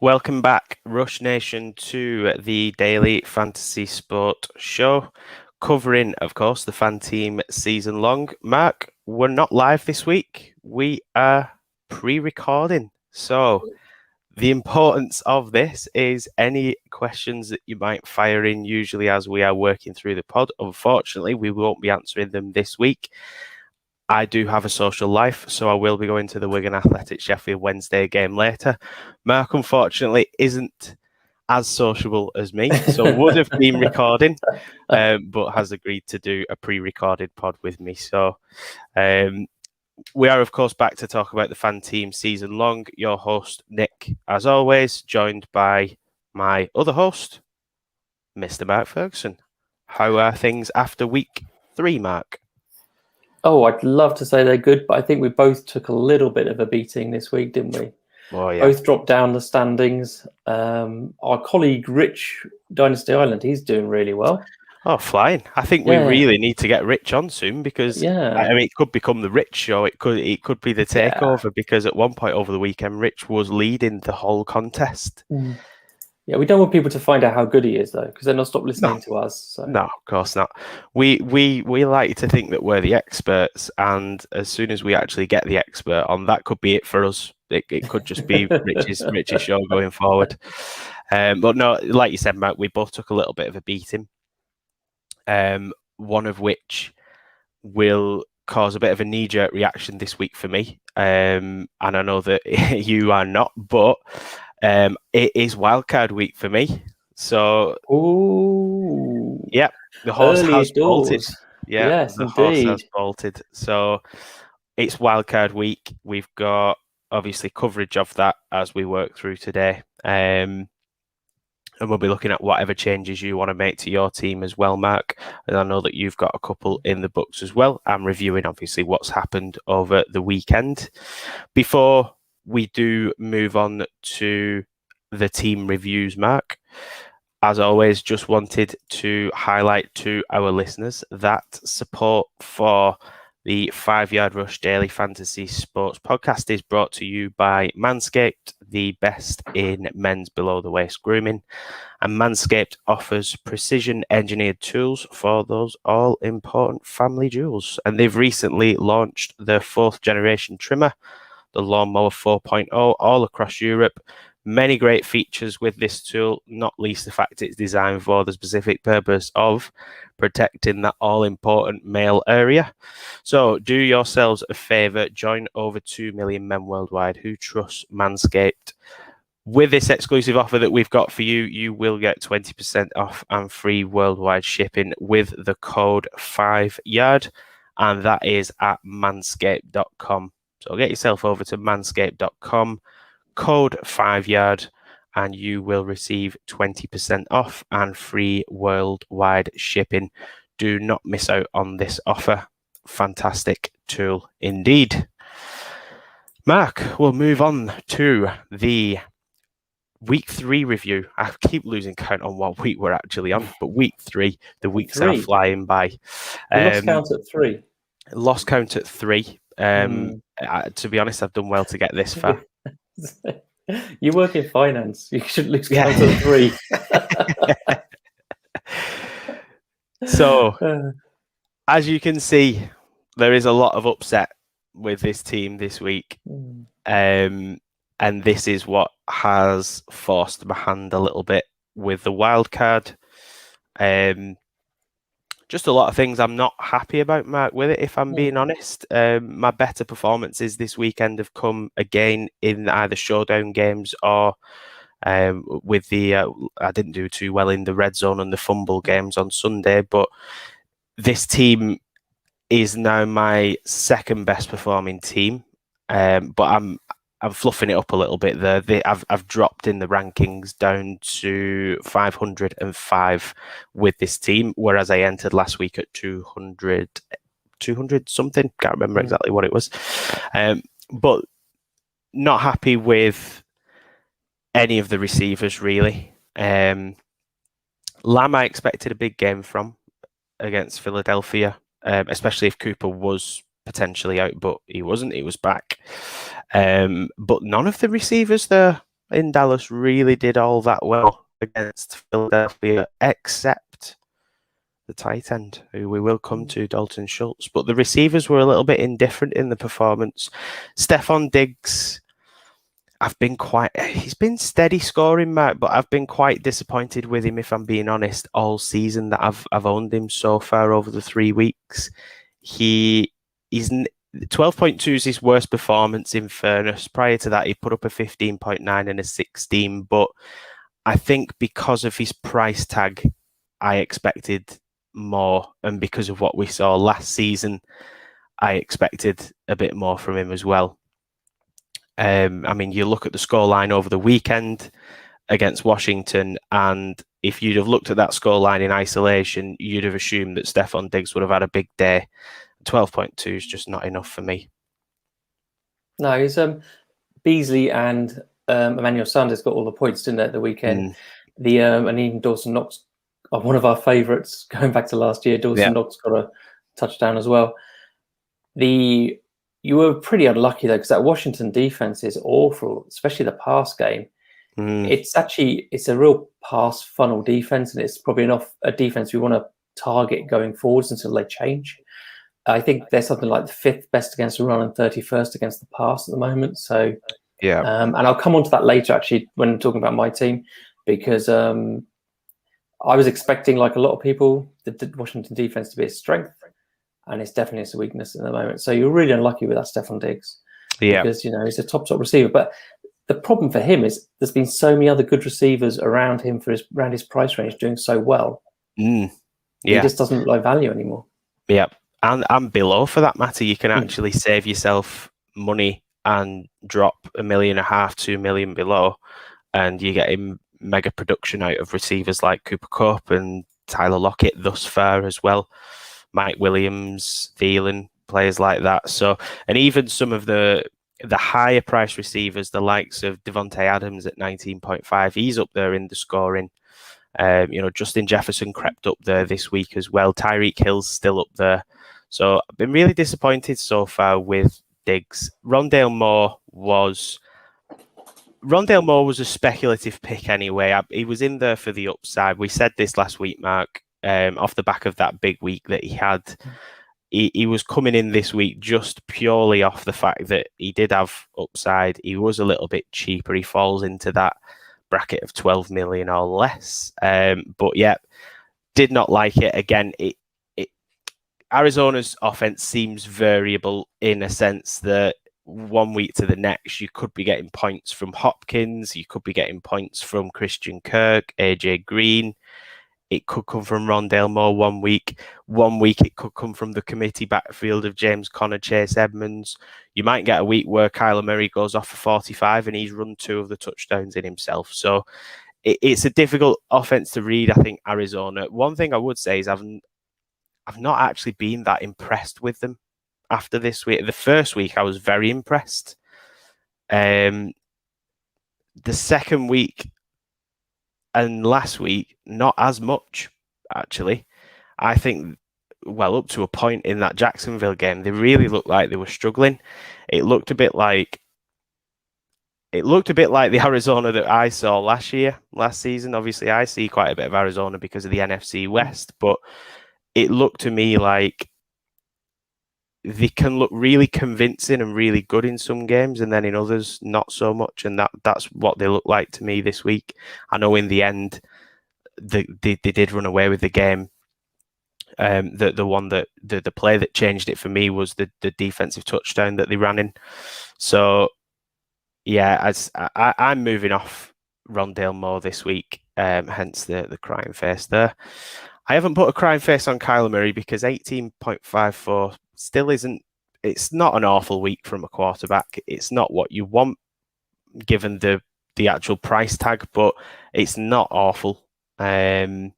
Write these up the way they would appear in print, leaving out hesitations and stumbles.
Welcome back, Rush Nation, to the Daily Fantasy Sport Show, covering, of course, the Fanteam Season Long. Mark, we're not live this week. We are pre-recording. So the importance of this is any questions that you might fire in, usually as we are working through the pod. Unfortunately, we won't be answering them this week. I do have a social life, so I will be going to the Wigan Athletic Sheffield Wednesday game later. Mark, unfortunately, isn't as sociable as me, so would have been recording, but has agreed to do a pre-recorded pod with me. So we are, of course, back to talk about the Fanteam Season Long. Your host, Nick, as always, joined by my other host, Mr. Mark Ferguson. How are things after week 3, Mark? Oh, I'd love to say they're good, but I think we both took a little bit of a beating this week, didn't we? Oh, yeah. Both dropped down the standings. Our colleague Rich, Dynasty Island, he's doing really well. Oh, flying. I think we really need to get Rich on soon because I mean, it could become the Rich show. It could be the takeover because at one point over the weekend, Rich was leading the whole contest. Yeah, we don't want people to find out how good he is, though, because then they'll stop listening to us. So. No, of course not. We like to think that we're the experts, and as soon as we actually get the expert on, that could be it for us. It could just be Rich's show going forward. But no, like you said, Matt, we both took a little bit of a beating. One of which will cause a bit of a knee-jerk reaction this week for me, and I know that you are not, but it is wildcard week for me. So, yeah, the horse has bolted. Yeah, yes, the indeed. horse has bolted. So it's wildcard week. We've got obviously coverage of that as we work through today. And we'll be looking at whatever changes you want to make to your team as well, Mark. And I know that you've got a couple in the books as well. I'm reviewing, obviously, what's happened over the weekend. Before we do move on to the team reviews, Mark, as always, just wanted to highlight to our listeners that support for the 5 Yard Rush Daily Fantasy Sports Podcast is brought to you by Manscaped, the best in men's below-the-waist grooming. And Manscaped offers precision-engineered tools for those all-important family jewels. And they've recently launched their 4th-generation trimmer, the Lawnmower 4.0, all across Europe. Many great features with this tool, not least the fact it's designed for the specific purpose of protecting that all-important male area. So do yourselves a favour, join over 2 million men worldwide who trust Manscaped. With this exclusive offer that we've got for you, you will get 20% off and free worldwide shipping with the code 5YARD, and that is at manscaped.com. So get yourself over to manscaped.com, code 5YARD, and you will receive 20% off and free worldwide shipping. Do not miss out on this offer. Fantastic tool indeed. Mark, we'll move on to the Week 3 review. I keep losing count on what week we're actually on, but Week 3, the weeks are flying by. Lost count at 3. Lost count at 3. To be honest, I've done well to get this far. You work in finance. You should lose count at 3. So, as you can see, there is a lot of upset with this team this week. And this is what has forced my hand a little bit with the wild card. Just a lot of things I'm not happy about, Mark, with it, if I'm being honest. My better performances this weekend have come again in either showdown games or with the... I didn't do too well in the red zone and the fumble games on Sunday, but this team is now my second best performing team. But I'm fluffing it up a little bit there. I've dropped in the rankings down to 505 with this team, whereas I entered last week at 200 something. Can't remember exactly what it was. But not happy with any of the receivers, really. Lamb, I expected a big game from against Philadelphia, especially if Cooper was potentially out, but he wasn't. He was back. But none of the receivers there in Dallas really did all that well against Philadelphia, except the tight end, who we will come to, Dalton Schultz. But the receivers were a little bit indifferent in the performance. Stephon Diggs, he's been steady scoring, Mark, but I've been quite disappointed with him, if I'm being honest, all season that I've owned him so far over the 3 weeks. He's 12.2 is his worst performance, in fairness. Prior to that, he put up a 15.9 and a 16, but I think because of his price tag, I expected more, and because of what we saw last season, I expected a bit more from him as well. I mean, you look at the scoreline over the weekend against Washington, and if you'd have looked at that scoreline in isolation, you'd have assumed that Stephon Diggs would have had a big day. 12.2 is just not enough for me. No, he's Beasley and Emmanuel Sanders got all the points, didn't they, at the weekend? And even Dawson Knox, one of our favourites going back to last year. Dawson Knox got a touchdown as well. You were pretty unlucky though, because that Washington defense is awful, especially the pass game. It's a real pass funnel defense, and it's probably a defense we want to target going forwards until they change. I think they're something like the 5th best against the run and 31st against the pass at the moment. So and I'll come on to that later actually when talking about my team, because I was expecting, like a lot of people, the Washington defense to be a strength. And it's definitely a weakness at the moment. So you're really unlucky with that Stephon Diggs. Because, he's a top receiver. But the problem for him is there's been so many other good receivers around him around his price range doing so well. He just doesn't look like value anymore. Yeah. And below, for that matter, you can actually save yourself money and drop $1.5 million, $2 million below, and you get him mega production out of receivers like Cooper Kupp and Tyler Lockett thus far as well. Mike Williams, Thielen, players like that. So, and even some of the higher price receivers, the likes of Devontae Adams at 19.5, he's up there in the scoring. Justin Jefferson crept up there this week as well. Tyreek Hill's still up there. So I've been really disappointed so far with Diggs. Rondale Moore was a speculative pick anyway. He was in there for the upside. We said this last week, Mark. Off the back of that big week that he had, he was coming in this week just purely off the fact that he did have upside. He was a little bit cheaper. He falls into that bracket of 12 million or less. But yeah, did not like it. Again, Arizona's offense seems variable in a sense that one week to the next, you could be getting points from Hopkins, you could be getting points from Christian Kirk, AJ Green. It could come from Rondale Moore one week. One week it could come from the committee backfield of James Conner, Chase Edmonds. You might get a week where Kyler Murray goes off for 45 and he's run 2 of the touchdowns in himself. So it's a difficult offense to read, I think, Arizona. One thing I would say is I've not actually been that impressed with them after this week. The first week I was very impressed. The second week and last week, not as much, actually. I think, up to a point in that Jacksonville game, they really looked like they were struggling. It looked a bit like the Arizona that I saw last season. Obviously, I see quite a bit of Arizona because of the NFC West, but it looked to me like they can look really convincing and really good in some games, and then in others not so much. And that's what they look like to me this week. I know in the end they did run away with the game. The play that changed it for me was the defensive touchdown that they ran in. So yeah, I'm moving off Rondale Moore this week. Hence the crying face there. I haven't put a crying face on Kyler Murray because 18.54 still isn't. It's not an awful week from a quarterback. It's not what you want given the actual price tag, but it's not awful. The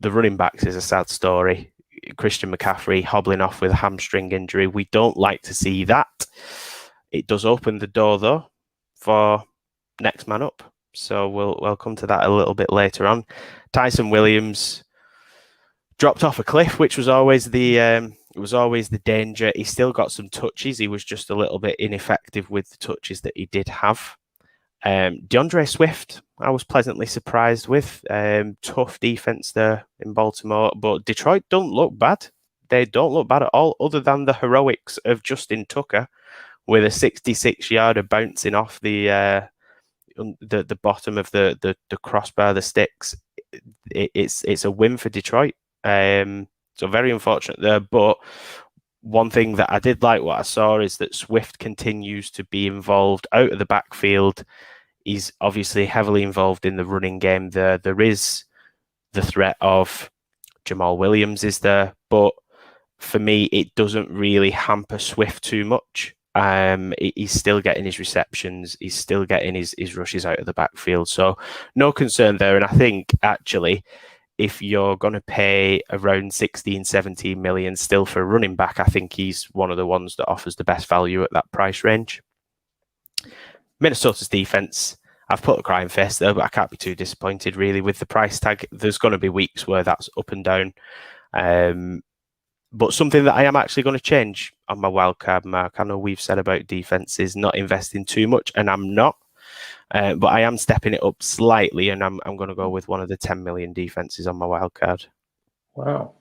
running backs is a sad story. Christian McCaffrey hobbling off with a hamstring injury. We don't like to see that. It does open the door though for next man up. So we'll come to that a little bit later on. Tyson Williams dropped off a cliff, which was always the danger. He still got some touches. He was just a little bit ineffective with the touches that he did have. DeAndre Swift, I was pleasantly surprised with. Tough defense there in Baltimore, but Detroit don't look bad. They don't look bad at all, other than the heroics of Justin Tucker with a 66-yarder bouncing off the bottom of the crossbar, the sticks. It's a win for Detroit. So very unfortunate there. But one thing that I did like what I saw is that Swift continues to be involved out of the backfield. He's obviously heavily involved in the running game. There is the threat of Jamal Williams is there, but for me, it doesn't really hamper Swift too much. He's still getting his receptions. He's still getting his rushes out of the backfield. So no concern there. And I think actually, if you're going to pay around 16, 17 million still for a running back, I think he's one of the ones that offers the best value at that price range. Minnesota's defense, I've put a crying face there, but I can't be too disappointed really with the price tag. There's going to be weeks where that's up and down. But something that I am actually going to change on my wildcard mark. I know we've said about defenses not investing too much, and I'm not. But I am stepping it up slightly, and I'm going to go with one of the 10 million defenses on my wildcard. Wow.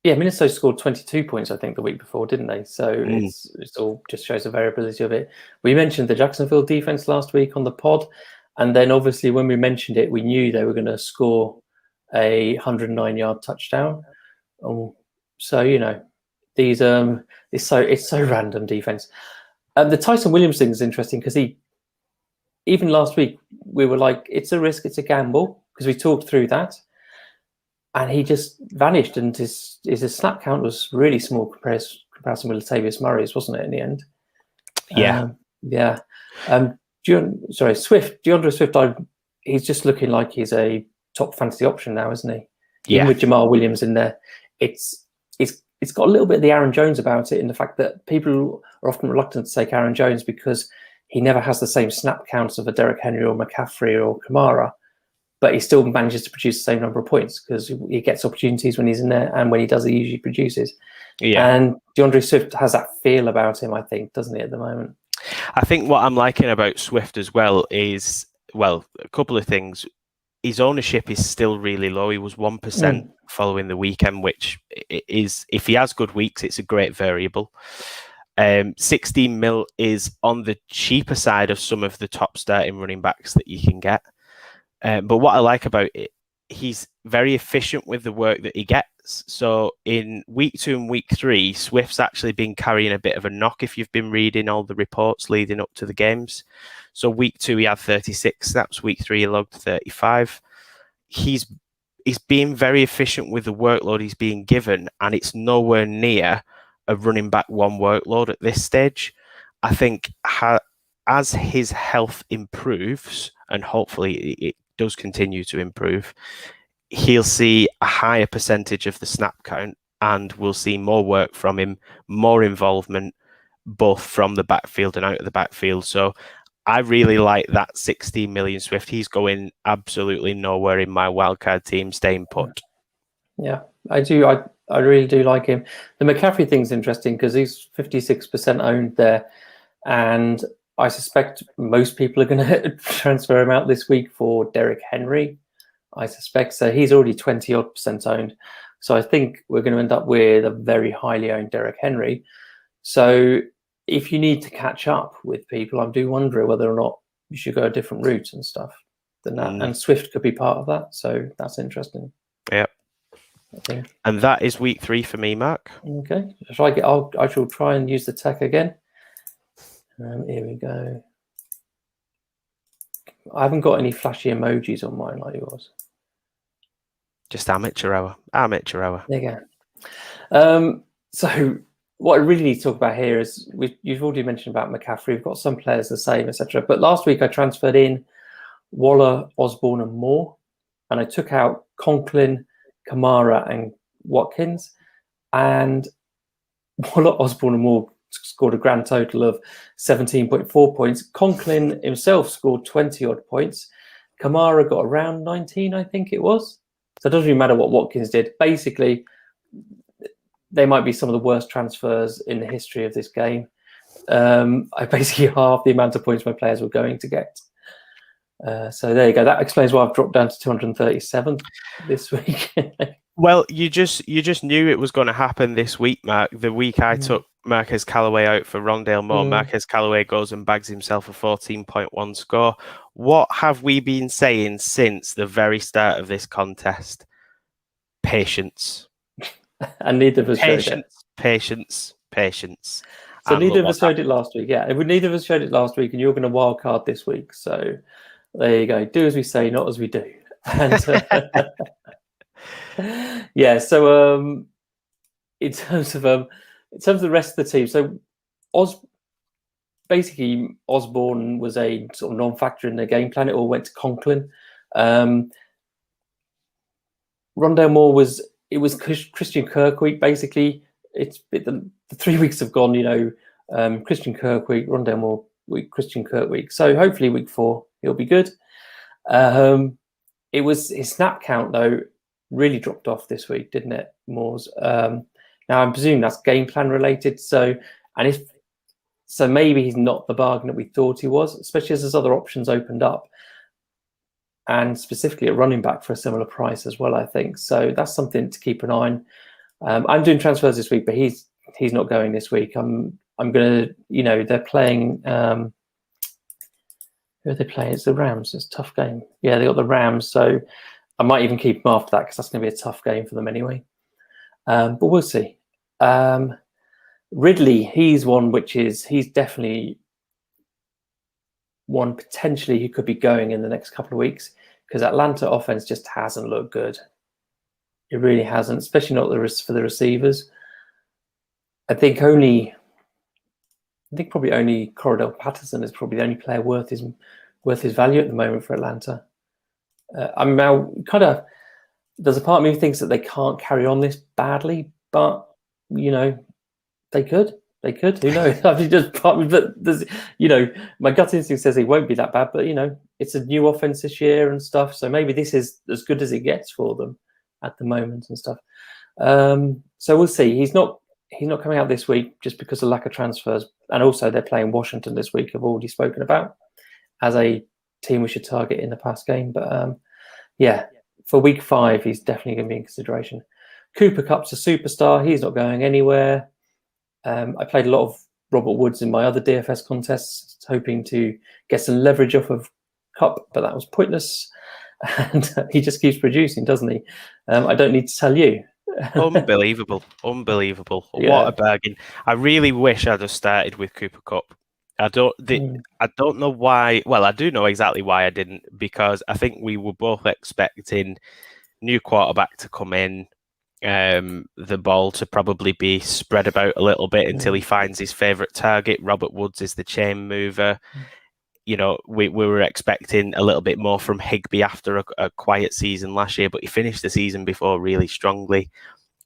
Minnesota scored 22 points, I think, the week before, didn't they? So it's all just shows the variability of it. We mentioned the Jacksonville defense last week on the pod, and then obviously when we mentioned it, we knew they were going to score a 109-yard touchdown. So these it's so random defense. The Tyson Williams thing is interesting because even last week we were like, it's a risk, it's a gamble, because we talked through that, and he just vanished, and his snap count was really small comparison with Latavius Murray's, wasn't it, in the end? Yeah. DeAndre Swift, he's just looking like he's a top fantasy option now, isn't he? Yeah. Even with Jamal Williams in there, it's got a little bit of the Aaron Jones about it, in the fact that people are often reluctant to take Aaron Jones because he never has the same snap counts of a Derrick Henry or McCaffrey or Kamara, but he still manages to produce the same number of points because he gets opportunities when he's in there, and when he does, he usually produces. Yeah. And DeAndre Swift has that feel about him, I think, doesn't he, at the moment? I think what I'm liking about Swift as well is, a couple of things. His ownership is still really low. He was 1% following the weekend, which is, if he has good weeks, it's a great variable. 16 mil is on the cheaper side of some of the top starting running backs that you can get. But what I like about it, he's very efficient with the work that he gets. So in week 2 and week 3, Swift's actually been carrying a bit of a knock if you've been reading all the reports leading up to the games. So week 2, he had 36 snaps. Week 3, he logged 35. He's being very efficient with the workload he's being given, and it's nowhere near a running back one workload at this stage. I think as his health improves, and hopefully it does continue to improve, he'll see a higher percentage of the snap count, and we'll see more work from him, more involvement, both from the backfield and out of the backfield. So I really like that 16 million Swift. He's going absolutely nowhere in my wildcard team, staying put. Yeah, I do. I really do like him. The McCaffrey thing's interesting because he's 56% owned there, and I suspect most people are going to transfer him out this week for Derrick Henry. I suspect so. He's already 20% owned, so I think we're going to end up with a very highly owned Derrick Henry. So if you need to catch up with people, I do wonder whether or not you should go a different route and stuff than that. And Swift could be part of that, so that's interesting. Yeah. And that is week 3 for me, Mark. Okay. I shall try and use the tech again. Here we go. I haven't got any flashy emojis on mine like yours. Just amateur hour. Amateur hour. There you go. So what I really need to talk about here is you've already mentioned about McCaffrey. We've got some players the same, etc. But last week I transferred in Waller, Osborne, and Moore, and I took out Conklin, Kamara, and Watkins. And Waller, Osborne, and Moore scored a grand total of 17.4 points. Conklin himself scored 20 odd points. Kamara got around 19, I think it was. So it doesn't really matter what Watkins did. Basically, they might be some of the worst transfers in the history of this game. I basically halved the amount of points my players were going to get. So there you go. That explains why I've dropped down to 237 this week. Well, you just knew it was going to happen this week, Mark. The week I took Marquez Callaway out for Rondale Moore, Marquez Callaway goes and bags himself a 14.1 score. What have we been saying since the very start of this contest? Patience. And neither of us showed it. Patience. So neither of us showed it last week. Yeah, neither of us showed it last week, and you're going to wild card this week. So there you go. Do as we say, not as we do. And yeah. So in terms of the rest of the team, so basically Osborne was a sort of non-factor in the game plan. It all went to Conklin. Rondale Moore was Christian Kirk week. Basically, the 3 weeks have gone. Christian Kirk week, Rondale Moore week, Christian Kirk week. So hopefully week 4 he'll be good. It was his snap count though really dropped off this week, didn't it, Moore's? Now I'm presuming that's game plan related. So maybe he's not the bargain that we thought he was, especially as his other options opened up. And specifically at running back for a similar price as well, I think. So that's something to keep an eye on. I'm doing transfers this week, but he's not going this week. I'm gonna, they're playing. Who are they playing? It's the Rams. It's a tough game. Yeah, they got the Rams. So I might even keep them after that because that's going to be a tough game for them anyway. But we'll see. Ridley, he's definitely one potentially who could be going in the next couple of weeks because Atlanta offense just hasn't looked good. It really hasn't, especially not for the receivers. I think probably only Cordell Patterson is probably the only player worth his value at the moment for Atlanta. I'm now there's a part of me who thinks that they can't carry on this badly, but they could. Who knows? I mean, just part of me, but there's, my gut instinct says it won't be that bad, but it's a new offense this year and stuff, so maybe this is as good as it gets for them at the moment and stuff. So we'll see. He's not coming out this week just because of lack of transfers, and also they're playing Washington this week. I've already spoken about as a team we should target in the past game, but yeah, for week 5, he's definitely going to be in consideration. Cooper Kupp's a superstar. He's not going anywhere. I played a lot of Robert Woods in my other DFS contests, hoping to get some leverage off of Kupp, but that was pointless. And he just keeps producing, doesn't he? I don't need to tell you. Unbelievable. Yeah. What a bargain. I really wish I'd have started with Cooper Kupp. I don't know why. Well, I do know exactly why I didn't, because I think we were both expecting new quarterback to come in, the ball to probably be spread about a little bit until he finds his favourite target. Robert Woods is the chain mover. We were expecting a little bit more from Higbee after a quiet season last year, but he finished the season before really strongly.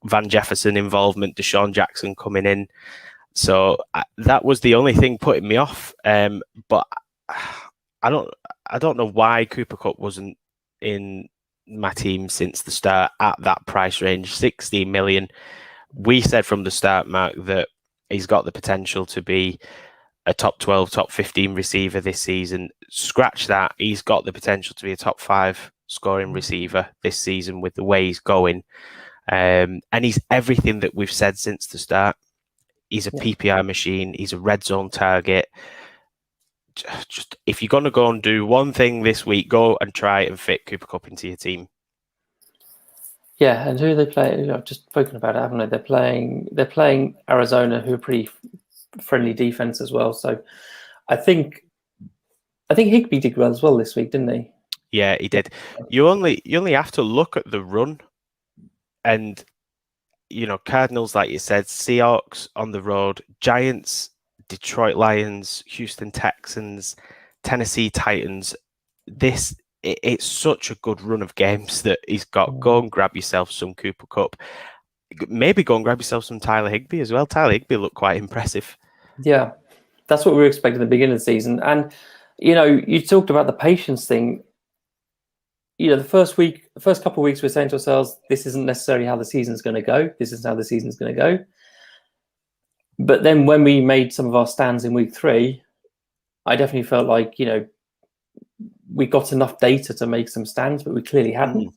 Van Jefferson involvement, Deshaun Jackson coming in. So that was the only thing putting me off. But I don't know why Cooper Kupp wasn't in my team since the start at that price range, 16 million. We said from the start, Mark, that he's got the potential to be a top 12, top 15 receiver this season. Scratch that. He's got the potential to be a top 5 scoring receiver this season with the way he's going. And he's everything that we've said since the start. He's a PPI machine. He's a red zone target. Just if you're going to go and do one thing this week, go and try and fit Cooper Kupp into your team. Yeah, and who are they playing? I've just spoken about it, haven't I? They're playing Arizona, who are pretty friendly defense as well. So I think Higbee did well as well this week, didn't he? Yeah, he did. You only have to look at the run, and Cardinals, like you said, Seahawks on the road, Giants, Detroit Lions, Houston Texans, Tennessee Titans. It's such a good run of games that he's got. Go and grab yourself some Cooper Kupp. Maybe go and grab yourself some Tyler Higbee as well. Tyler Higbee looked quite impressive. Yeah, that's what we were expecting at the beginning of the season. And, you talked about the patience thing. The first couple of weeks, we're saying to ourselves, this isn't necessarily how the season's going to go. This is how the season's going to go. But then when we made some of our stands in week 3, I definitely felt like, we got enough data to make some stands, but we clearly hadn't,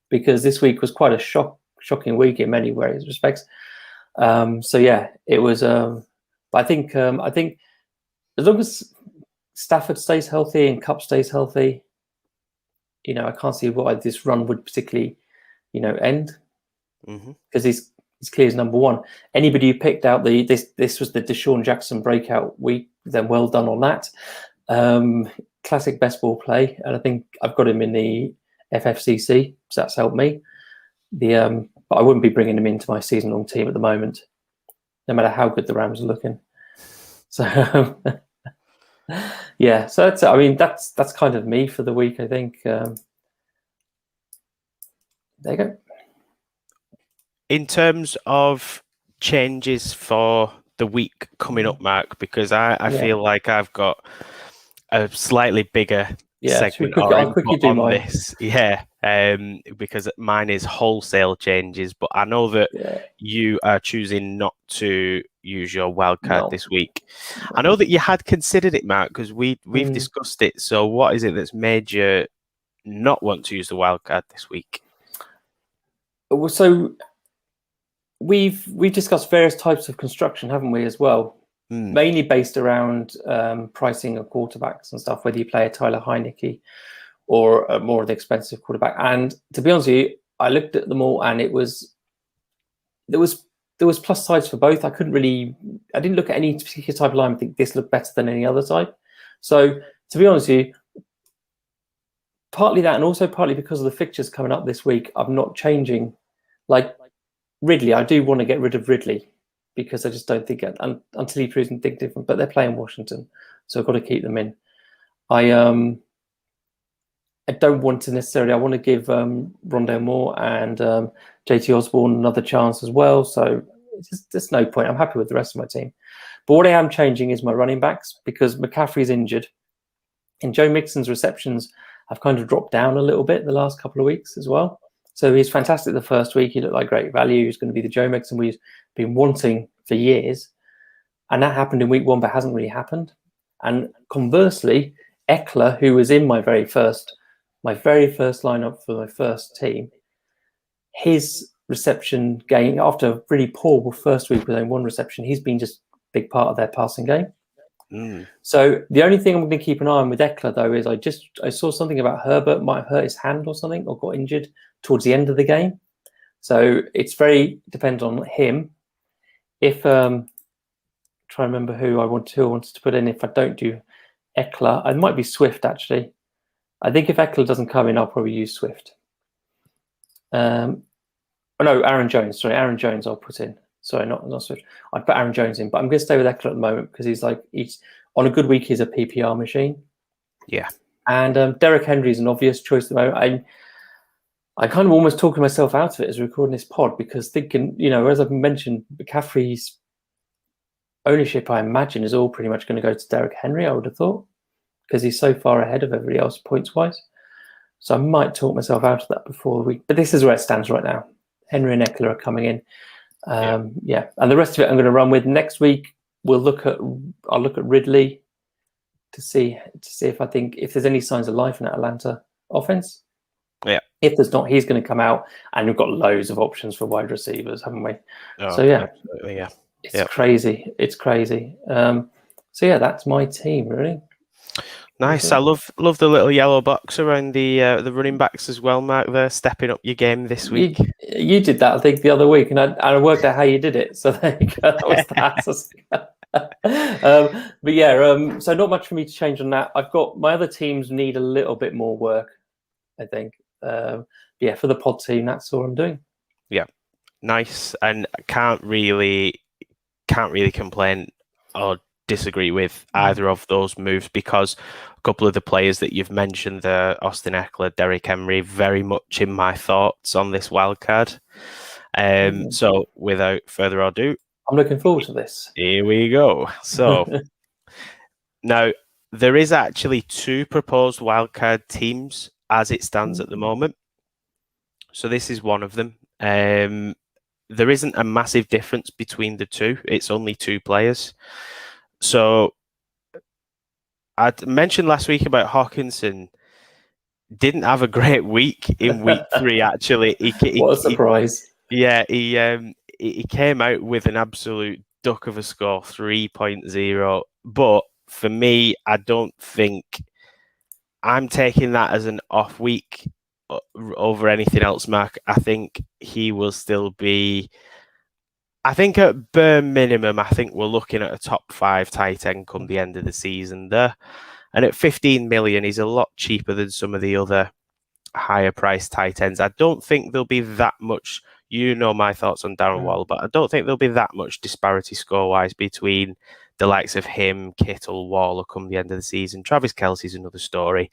because this week was quite a shocking week in many respects. So yeah, it was. But I think as long as Stafford stays healthy and Cup stays healthy, I can't see why this run would particularly, end, because he's clear as number one. Anybody who picked out this was the Deshaun Jackson breakout week, then well done on that. Classic best ball play, and I think I've got him in the FFCC, so that's helped me. But I wouldn't be bringing him into my season long team at the moment, no matter how good the Rams are looking. So yeah, so that's kind of me for the week, I think. There you go. In terms of changes for the week coming up, Mark, because I feel like I've got a slightly bigger segment I'll quickly do on mine. this. Because mine is wholesale changes, but I know that you are choosing not to use your wildcard this week. I know that you had considered it, Mark, because we've discussed it. So what is it that's made you not want to use the wildcard this week? So we've discussed various types of construction, haven't we, as well? Mainly based around pricing of quarterbacks and stuff, whether you play a Tyler Heineke or a more of the expensive quarterback. And to be honest with you, I looked at them all, and there was plus sides for both. I didn't look at any particular type of line and think this looked better than any other type. So to be honest with you, partly that, and also partly because of the fixtures coming up this week, I'm not changing. Like Ridley, I do want to get rid of Ridley, because I just don't think until he proves anything different. But they're playing Washington, so I've got to keep them in. I don't want to necessarily. I want to give Rondale Moore and JT Osborne another chance as well. So there's no point. I'm happy with the rest of my team. But what I am changing is my running backs, because McCaffrey's injured, and Joe Mixon's receptions have kind of dropped down a little bit the last couple of weeks as well. So he's fantastic the first week. He looked like great value. He's going to be the Joe Mixon we've been wanting for years. And that happened in week 1, but hasn't really happened. And conversely, Eckler, who was in my very first lineup for my first team, his reception game, after a really poor first week with only 1 reception, he's been just a big part of their passing game. So the only thing I'm going to keep an eye on with Eckler, though, is I saw something about Herbert might have hurt his hand or something, or got injured towards the end of the game. So it's very dependent on him. If try and remember who I wanted to put in. If I don't do Eckler, it might be Swift, actually. I think if Eckler doesn't come in, I'll probably use Swift. No, Aaron Jones. Sorry, Aaron Jones I'll put in. Sorry, not Swift. I'd put Aaron Jones in, but I'm going to stay with Eckler at the moment, because he's on a good week, he's a PPR machine. Yeah. And Derrick Henry is an obvious choice at the moment. I kind of almost talking myself out of it as we're recording this pod, because thinking, as I've mentioned, McCaffrey's ownership, I imagine, is all pretty much going to go to Derrick Henry, I would have thought, because he's so far ahead of everybody else points-wise. So I might talk myself out of that before the week. But this is where it stands right now. Henry and Eckler are coming in. And the rest of it I'm going to run with. Next week, I'll look at Ridley to see if I think if there's any signs of life in that Atlanta offense. Yeah. If there's not, he's going to come out, and we've got loads of options for wide receivers, haven't we? So yeah, absolutely, yeah. It's crazy. It's crazy. So yeah, that's my team, really. Nice. I love the little yellow box around the running backs as well, Mark. They're stepping up your game this week. You did that, I think, the other week, and I worked out how you did it. So there you go. That was that. But yeah, so not much for me to change on that. I've got my other teams need a little bit more work, I think. Yeah, for the pod team, that's all I'm doing. Yeah, nice, and can't really complain or disagree with either of those moves, because a couple of the players that you've mentioned, Austin Eckler, Derrick Henry, very much in my thoughts on this wildcard. So without further ado, I'm looking forward to this. Here we go. So now there is actually 2 proposed wildcard teams as it stands at the moment. So this is one of them. there isn't a massive difference between the two. It's only 2 players. So I'd mentioned last week about Hawkinson. Didn't have a great week in week 3. Actually, What a surprise! he came out with an absolute duck of a score, 3.0. But for me, I don't think I'm taking that as an off week over anything else, Mark. I think he will still be. I think at bare minimum, I think we're looking at a top 5 tight end come the end of the season there. And at 15 million, he's a lot cheaper than some of the other higher priced tight ends. I don't think there'll be that much. You know my thoughts on Darren Waller, but I don't think there'll be that much disparity score wise between the likes of him, Kittle, Waller come the end of the season. Travis Kelce's another story.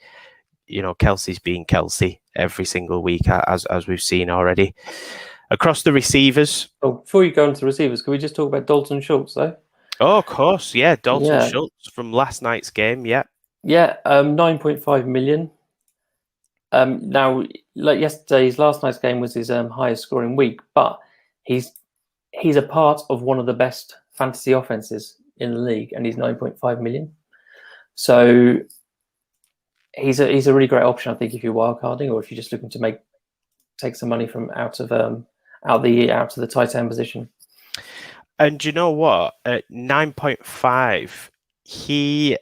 You know, Kelsey's being Kelsey every single week, as we've seen already. Across the receivers. Oh, before you go into the receivers, can we just talk about Dalton Schultz, though? Oh, of course, yeah. Dalton Schultz from last night's game, yeah. Yeah, 9.5 million. Now, like last night's game was his highest scoring week, but he's a part of one of the best fantasy offenses in the league, and he's 9.5 million. So he's a really great option, I think, if you're wildcarding or if you're just looking to take some money from out of the tight end position. And you know what? At 9.5, he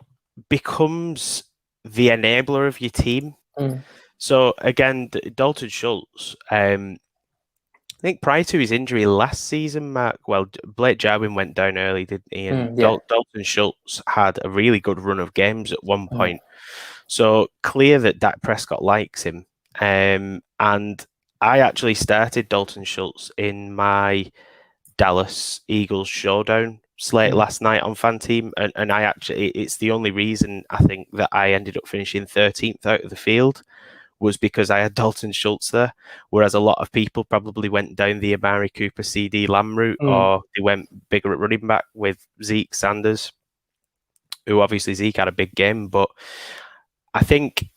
becomes the enabler of your team. So again, Dalton Schultz, I think prior to his injury last season, Mark, well, Blake Jarwin went down early, didn't he? And Dalton Schultz had a really good run of games at one point. So clear that Dak Prescott likes him. And I actually started Dalton Schultz in my Dallas Eagles showdown slate last night on Fanteam, and I actually, it's the only reason I think that I ended up finishing 13th out of the field was because I had Dalton Schultz there, whereas a lot of people probably went down the Amari Cooper CD Lamb route, or they went bigger at running back with Zeke Sanders, who obviously Zeke had a big game, but I think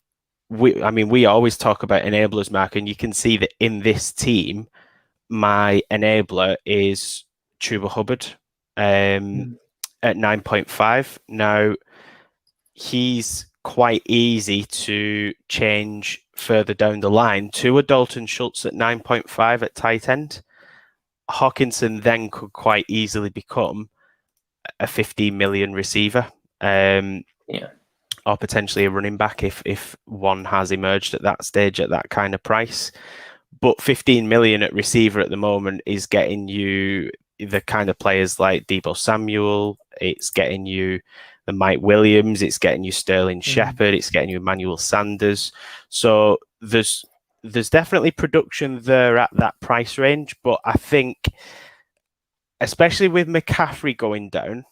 we always talk about enablers, Mark, and you can see that in this team, my enabler is Chuba Hubbard at 9.5. Now, he's quite easy to change further down the line to a Dalton Schultz at 9.5 at tight end. Hawkinson then could quite easily become a 15 million receiver. Or potentially a running back if one has emerged at that stage at that kind of price. But 15 million at receiver at the moment is getting you the kind of players like Deebo Samuel. It's getting you the Mike Williams. It's getting you Sterling Shepard. It's getting you Emmanuel Sanders. So there's definitely production there at that price range. But I think, especially with McCaffrey going down,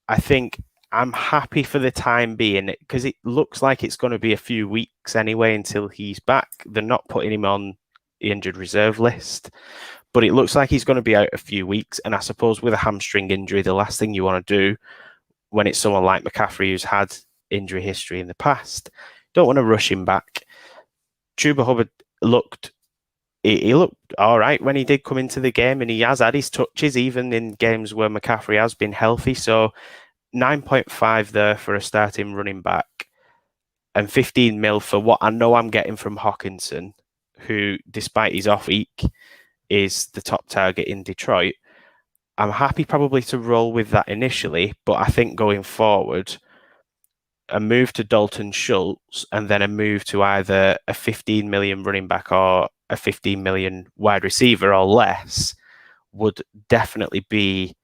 I think I'm happy for the time being because it looks like it's going to be a few weeks anyway until he's back. They're not putting him on the injured reserve list, but it looks like he's going to be out a few weeks. And I suppose with a hamstring injury, the last thing you want to do when it's someone like McCaffrey who's had injury history in the past, don't want to rush him back. Chuba Hubbard looked all right when he did come into the game, and he has had his touches even in games where McCaffrey has been healthy. So 9.5 there for a starting running back and 15 mil for what I know I'm getting from Hawkinson, who, despite his off week, is the top target in Detroit. I'm happy probably to roll with that initially, but I think going forward, a move to Dalton Schultz and then a move to either a 15 million running back or a 15 million wide receiver or less would definitely be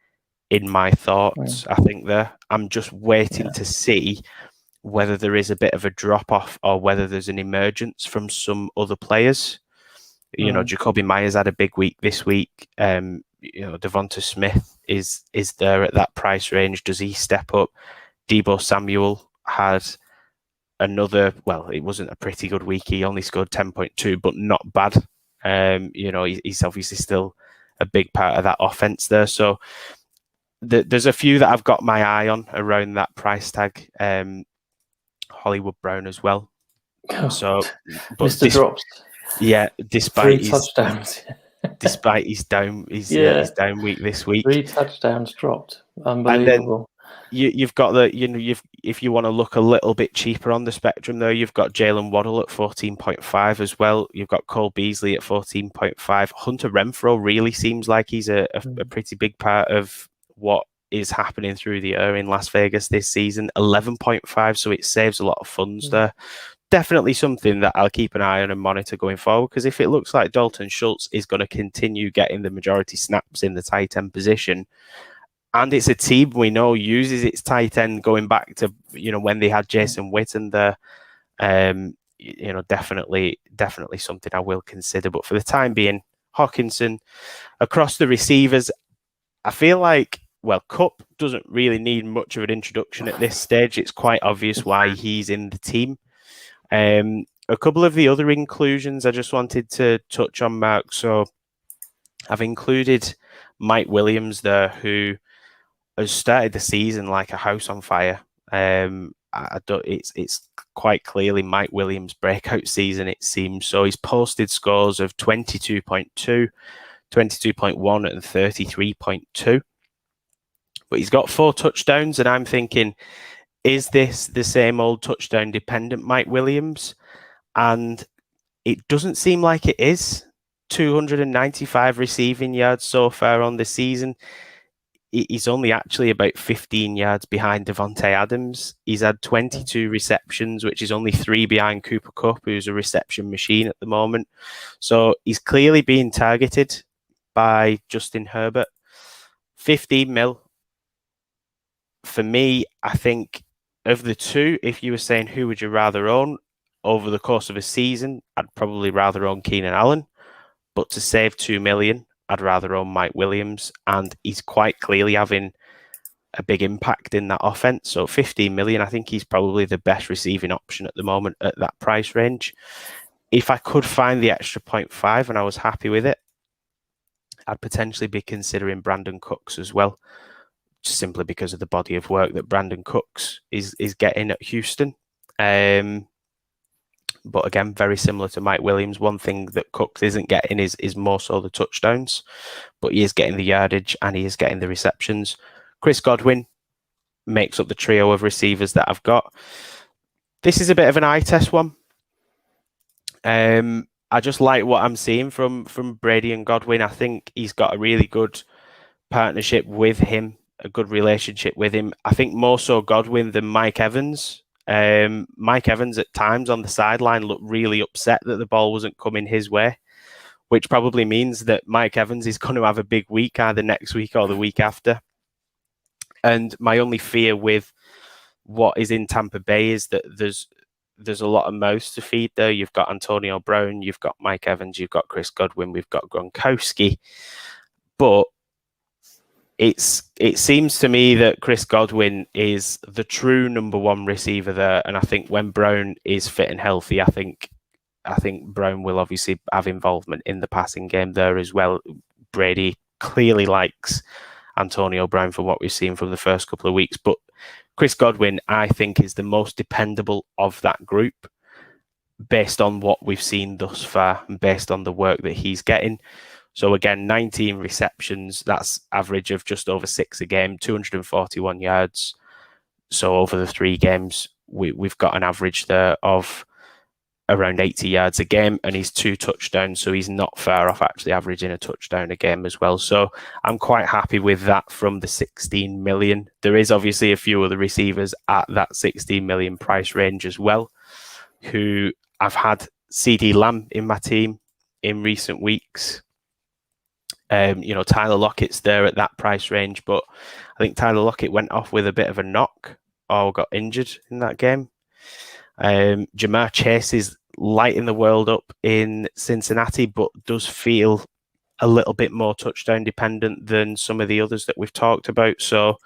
in my thoughts. I think I'm just waiting to see whether there is a bit of a drop off or whether there's an emergence from some other players. You know, Jacoby Myers had a big week this week. Devonta Smith is there at that price range. Does he step up? Deebo Samuel had another, well, it wasn't a pretty good week. He only scored 10.2, but not bad. He's obviously still a big part of that offense there. So there's a few that I've got my eye on around that price tag. Hollywood Brown as well. So, but Mr. Drops. Yeah, despite 3 touchdowns. despite his down his week this week. 3 touchdowns dropped. And then Unbelievable. you've got if you want to look a little bit cheaper on the spectrum, though, you've got Jalen Waddle at 14.5 as well. You've got Cole Beasley at 14.5. Hunter Renfrow really seems like he's a pretty big part of what is happening through the air in Las Vegas this season. 11.5, so it saves a lot of funds there. Definitely something that I'll keep an eye on and monitor going forward, because if it looks like Dalton Schultz is going to continue getting the majority snaps in the tight end position, and it's a team we know uses its tight end going back to, when they had Jason Witten there, definitely something I will consider. But for the time being, Hawkinson. Across the receivers, I feel like, Kupp doesn't really need much of an introduction at this stage. It's quite obvious why he's in the team. A couple of the other inclusions I just wanted to touch on, Mark. So I've included Mike Williams there, who has started the season like a house on fire. It's quite clearly Mike Williams' breakout season, it seems. So he's posted scores of 22.2, 22.1 and 33.2. But he's got 4 touchdowns, and I'm thinking, is this the same old touchdown dependent Mike Williams? And it doesn't seem like it is. 295 receiving yards so far on the season. He's only actually about 15 yards behind Devontae Adams. He's had 22 receptions, which is only 3 behind Cooper Kupp, who's a reception machine at the moment. So he's clearly being targeted by Justin Herbert. 15 mil. For me, I think of the two, if you were saying who would you rather own over the course of a season, I'd probably rather own Keenan Allen. But to save $2 million, I'd rather own Mike Williams, and he's quite clearly having a big impact in that offense. So 15 million, I think he's probably the best receiving option at the moment at that price range. If I could find the extra 0.5 and I was happy with it, I'd potentially be considering Brandon Cooks as well, just simply because of the body of work that Brandon Cooks is getting at Houston. But again, very similar to Mike Williams. One thing that Cooks isn't getting is more so the touchdowns, but he is getting the yardage and he is getting the receptions. Chris Godwin makes up the trio of receivers that I've got. This is a bit of an eye test one. I just like what I'm seeing from Brady and Godwin. I think he's got a really good partnership with him, a good relationship with him. I think more so Godwin than Mike Evans. Mike Evans at times on the sideline looked really upset that the ball wasn't coming his way, which probably means that Mike Evans is going to have a big week either next week or the week after. And my only fear with what is in Tampa Bay is that there's a lot of mouths to feed there. You've got Antonio Brown, you've got Mike Evans, you've got Chris Godwin, we've got Gronkowski. But it seems to me that Chris Godwin is the true number one receiver there. And I think when Brown is fit and healthy, I think Brown will obviously have involvement in the passing game there as well. Brady clearly likes Antonio Brown from what we've seen from the first couple of weeks. But Chris Godwin, I think, is the most dependable of that group based on what we've seen thus far and based on the work that he's getting. So again, 19 receptions, that's average of just over 6 a game, 241 yards. So over the 3 games, we've got an average there of around 80 yards a game, and he's 2 touchdowns. So he's not far off actually averaging a touchdown a game as well. So I'm quite happy with that from the 16 million. There is obviously a few other receivers at that 16 million price range as well, who I've had CD Lamb in my team in recent weeks. Tyler Lockett's there at that price range, but I think Tyler Lockett went off with a bit of a knock or got injured in that game. Jamar Chase is lighting the world up in Cincinnati, but does feel a little bit more touchdown dependent than some of the others that we've talked about. So,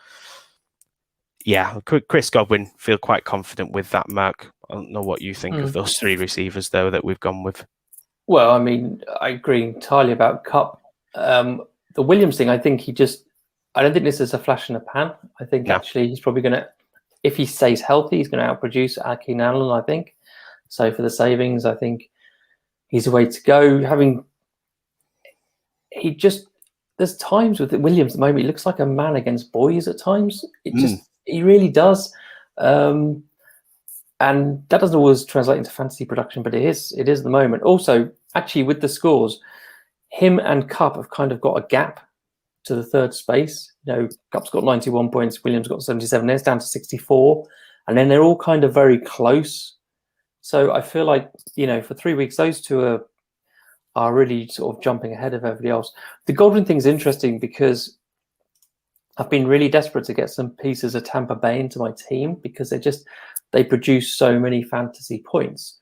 yeah, Chris Godwin, feel quite confident with that, Mark. I don't know what you think of those 3 receivers, though, that we've gone with. Well, I mean, I agree entirely about Kupp. The Williams thing, I think I don't think this is a flash in the pan. I think actually he's probably going to, if he stays healthy, he's going to outproduce Keenan Allen, I think. So for the savings, I think he's the way to go. there's times with Williams at the moment, he looks like a man against boys at times. He really does. And that doesn't always translate into fantasy production, but it is at the moment. Also, actually, with the scores, him and Cup have kind of got a gap to the third space. Cup's got 91 points, Williams got 77. It's down to 64, and then they're all kind of very close. So I feel like for 3 weeks, those two are really sort of jumping ahead of everybody else. The Godwin thing's interesting because I've been really desperate to get some pieces of Tampa Bay into my team because they produce so many fantasy points.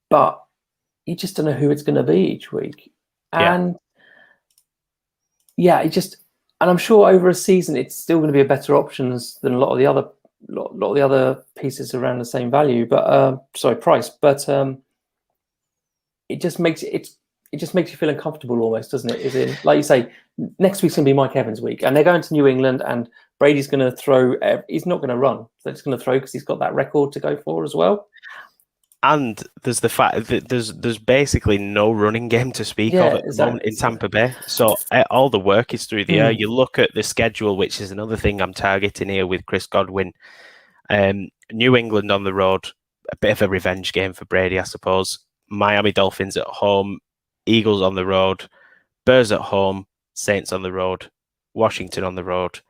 But you just don't know who it's going to be each week. And and I'm sure over a season it's still going to be a better options than a lot of the other pieces around the same value, but price. But it just makes you feel uncomfortable almost, doesn't it? Is it like you say, next week's going to be Mike Evans' week, and they're going to New England, and Brady's going to throw. He's not going to run; they're just going to throw because he's got that record to go for as well. And there's the fact that there's basically no running game to speak of at the moment in Tampa Bay. So all the work is through the air. You look at the schedule, which is another thing I'm targeting here with Chris Godwin. New England on the road, a bit of a revenge game for Brady, I suppose. Miami Dolphins at home, Eagles on the road, Bears at home, Saints on the road, Washington on the road,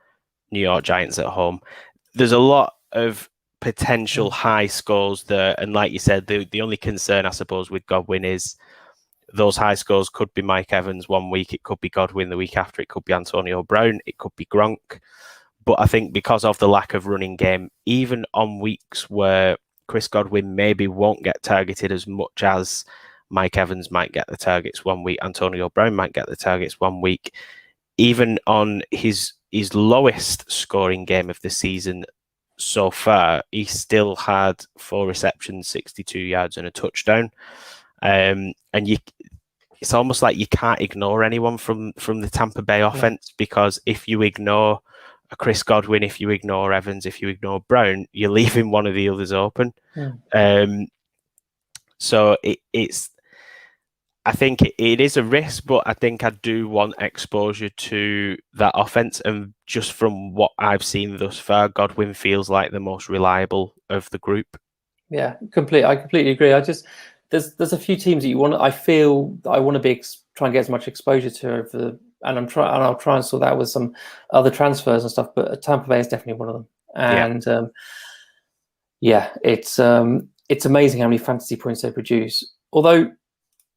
New York Giants at home. There's a lot of potential high scores there, and like you said, the only concern I suppose with Godwin is those high scores could be Mike Evans one week, it could be Godwin the week after, it could be Antonio Brown, it could be Gronk. But I think because of the lack of running game, even on weeks where Chris Godwin maybe won't get targeted as much as Mike Evans might get the targets one week, Antonio Brown might get the targets one week, even on his lowest scoring game of the season so far, he still had 4 receptions, 62 yards and a touchdown. And it's almost like you can't ignore anyone from the Tampa Bay offense, because if you ignore Chris Godwin, if you ignore Evans, if you ignore Brown, you're leaving one of the others open. So it's I think it is a risk, but I think I do want exposure to that offense. And just from what I've seen thus far, Godwin feels like the most reliable of the group. Yeah, I completely agree. There's a few teams that I feel that I want to try and get as much exposure to and I'll try and sort that with some other transfers and stuff. But Tampa Bay is definitely one of them. And it's amazing how many fantasy points they produce. Although,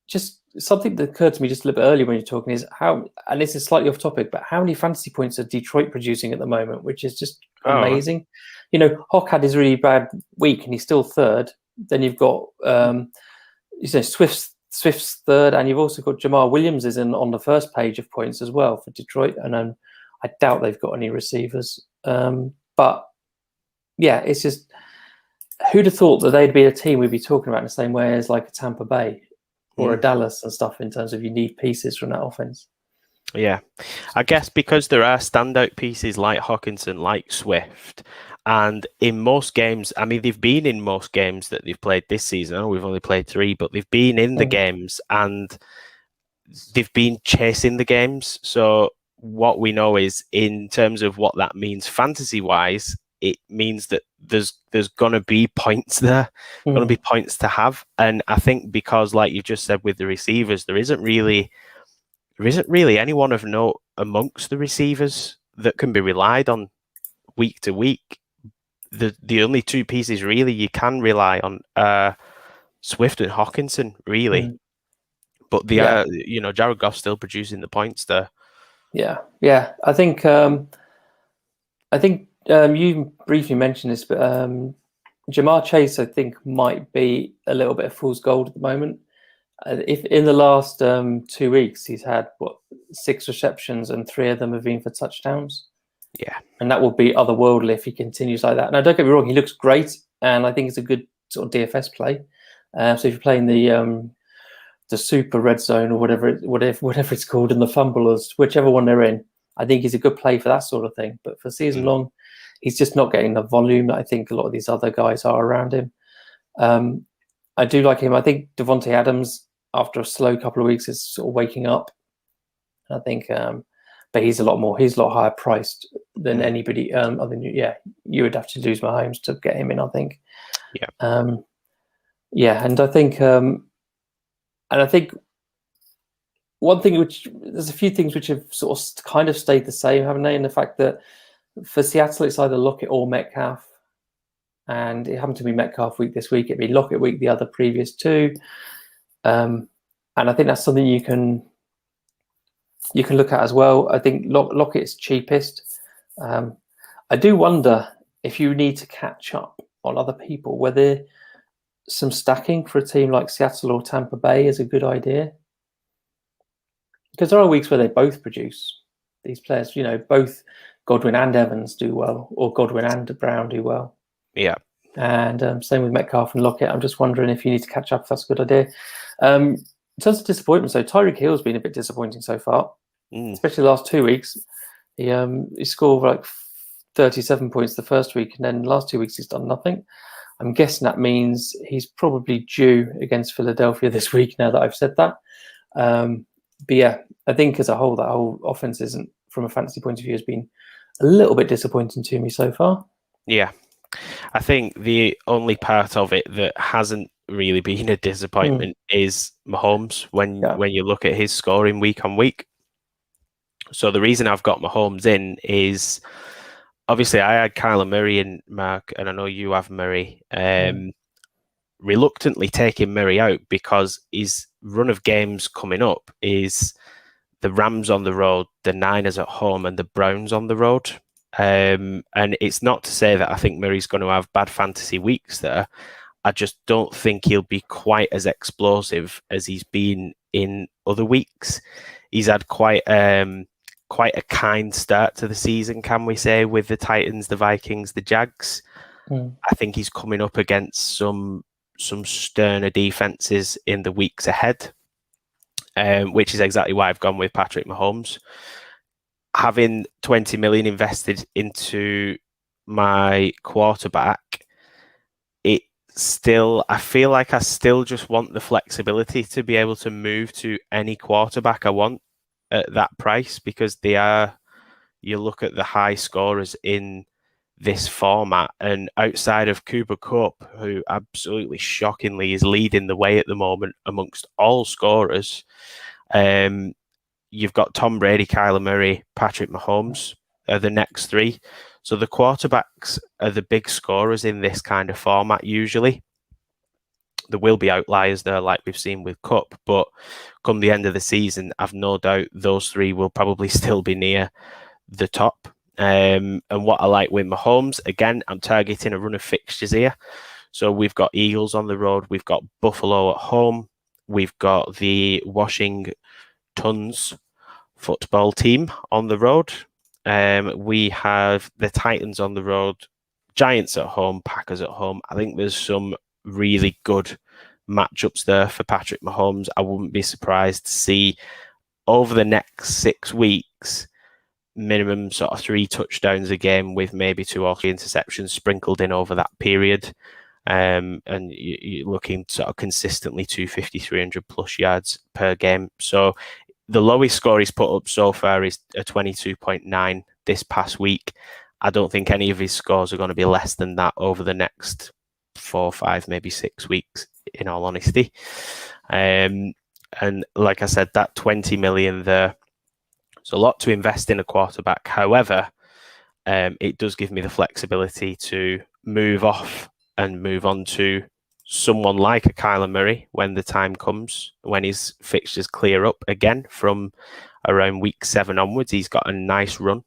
just something that occurred to me just a little bit earlier when you're talking is how, and this is slightly off topic, but how many fantasy points are Detroit producing at the moment, which is just amazing. Hawk had his really bad week and he's still third. Then you've got Swift's third, and you've also got Jamal Williams is on the first page of points as well for Detroit, and I doubt they've got any receivers. But yeah, it's just, who'd have thought that they'd be a team we'd be talking about in the same way as like a Tampa Bay or a Dallas and stuff, in terms of you need pieces from that offense. Yeah, I guess because there are standout pieces like Hawkinson, like Swift, and in most games, I mean, they've been in most games that they've played this season. I know we've only played 3, but they've been in the games and they've been chasing the games. So what we know is, in terms of what that means fantasy-wise, it means that there's going to be points there, going to be points to have. And I think because, like you just said with the receivers, there isn't really anyone of note amongst the receivers that can be relied on week to week. The only 2 pieces really you can rely on are Swift and Hawkinson, really. But Jared Goff's still producing the points there. Yeah. I think you briefly mentioned this, but Jamar Chase, I think, might be a little bit of fool's gold at the moment. If in the last 2 weeks he's had 6 receptions and 3 of them have been for touchdowns. Yeah, and that will be otherworldly if he continues like that. Now, don't get me wrong, he looks great, and I think it's a good sort of DFS play. So if you're playing the super red zone or whatever it's called, and the fumblers, whichever one they're in, I think he's a good play for that sort of thing. But for season long, he's just not getting the volume that I think a lot of these other guys are around him. I do like him. I think Devontae Adams after a slow couple of weeks is sort of waking up. I think, but he's a lot higher priced than anybody. Other than you would have to lose Mahomes to get him in, I think. Yeah. And I think one thing there's a few things which have sort of kind of stayed the same, haven't they? In the fact that for Seattle, it's either Lockett or Metcalf, and it happened to be Metcalf week this week. It'd be Lockett week the other previous two, and I think that's something you can look at as well. I think Lockett's cheapest. I do wonder if you need to catch up on other people, whether some stacking for a team like Seattle or Tampa Bay is a good idea. Because there are weeks where they both produce. These players, both Godwin and Evans do well, or Godwin and Brown do well. Yeah. And same with Metcalf and Lockett. I'm just wondering if you need to catch up, if that's a good idea. In terms of disappointment, so Tyreek Hill's been a bit disappointing so far, especially the last 2 weeks. He scored like 37 points the first week, and then the last 2 weeks he's done nothing. I'm guessing that means he's probably due against Philadelphia this week, now that I've said that. But yeah, I think as a whole, that whole offense isn't, from a fantasy point of view, has been a little bit disappointing to me so far. Yeah. I think the only part of it that hasn't really been a disappointment is Mahomes when you look at his scoring week on week. So the reason I've got Mahomes in is obviously I had Kyler Murray in, Mark, and I know you have Murray. Reluctantly taking Murray out because his run of games coming up is the Rams on the road, the Niners at home, and the Browns on the road. And it's not to say that I think Murray's going to have bad fantasy weeks there. I just don't think he'll be quite as explosive as he's been in other weeks. He's had quite a kind start to the season, can we say, with the Titans, the Vikings, the Jags. I think he's coming up against some sterner defenses in the weeks ahead, which is exactly why I've gone with Patrick Mahomes. Having 20 million invested into my quarterback, I feel like I still just want the flexibility to be able to move to any quarterback I want at that price, because you look at the high scorers in this format, and outside of Cooper Kupp, who absolutely shockingly is leading the way at the moment amongst all scorers, you've got Tom Brady, Kyler Murray, Patrick Mahomes are the next three. So the quarterbacks are the big scorers in this kind of format usually. There will be outliers there, like we've seen with Kupp, but come the end of the season, I've no doubt those three will probably still be near the top. And what I like with Mahomes, again, I'm targeting a run of fixtures here. So we've got Eagles on the road, we've got Buffalo at home, we've got the Washington football team on the road. We have the Titans on the road, Giants at home, Packers at home. I think there's some really good matchups there for Patrick Mahomes. I wouldn't be surprised to see over the next 6 weeks minimum sort of 3 touchdowns a game with maybe 2 or 3 interceptions sprinkled in over that period. And you're looking sort of consistently 250, 300 plus yards per game. So the lowest score he's put up so far is a 22.9 this past week. I don't think any of his scores are going to be less than that over the next 4, 5, maybe 6 weeks, in all honesty. And like I said, that 20 million there, it's a lot to invest in a quarterback. However, it does give me the flexibility to move off and move on to someone like a Kyler Murray when the time comes, when his fixtures clear up again from around week 7 onwards. He's got a nice run.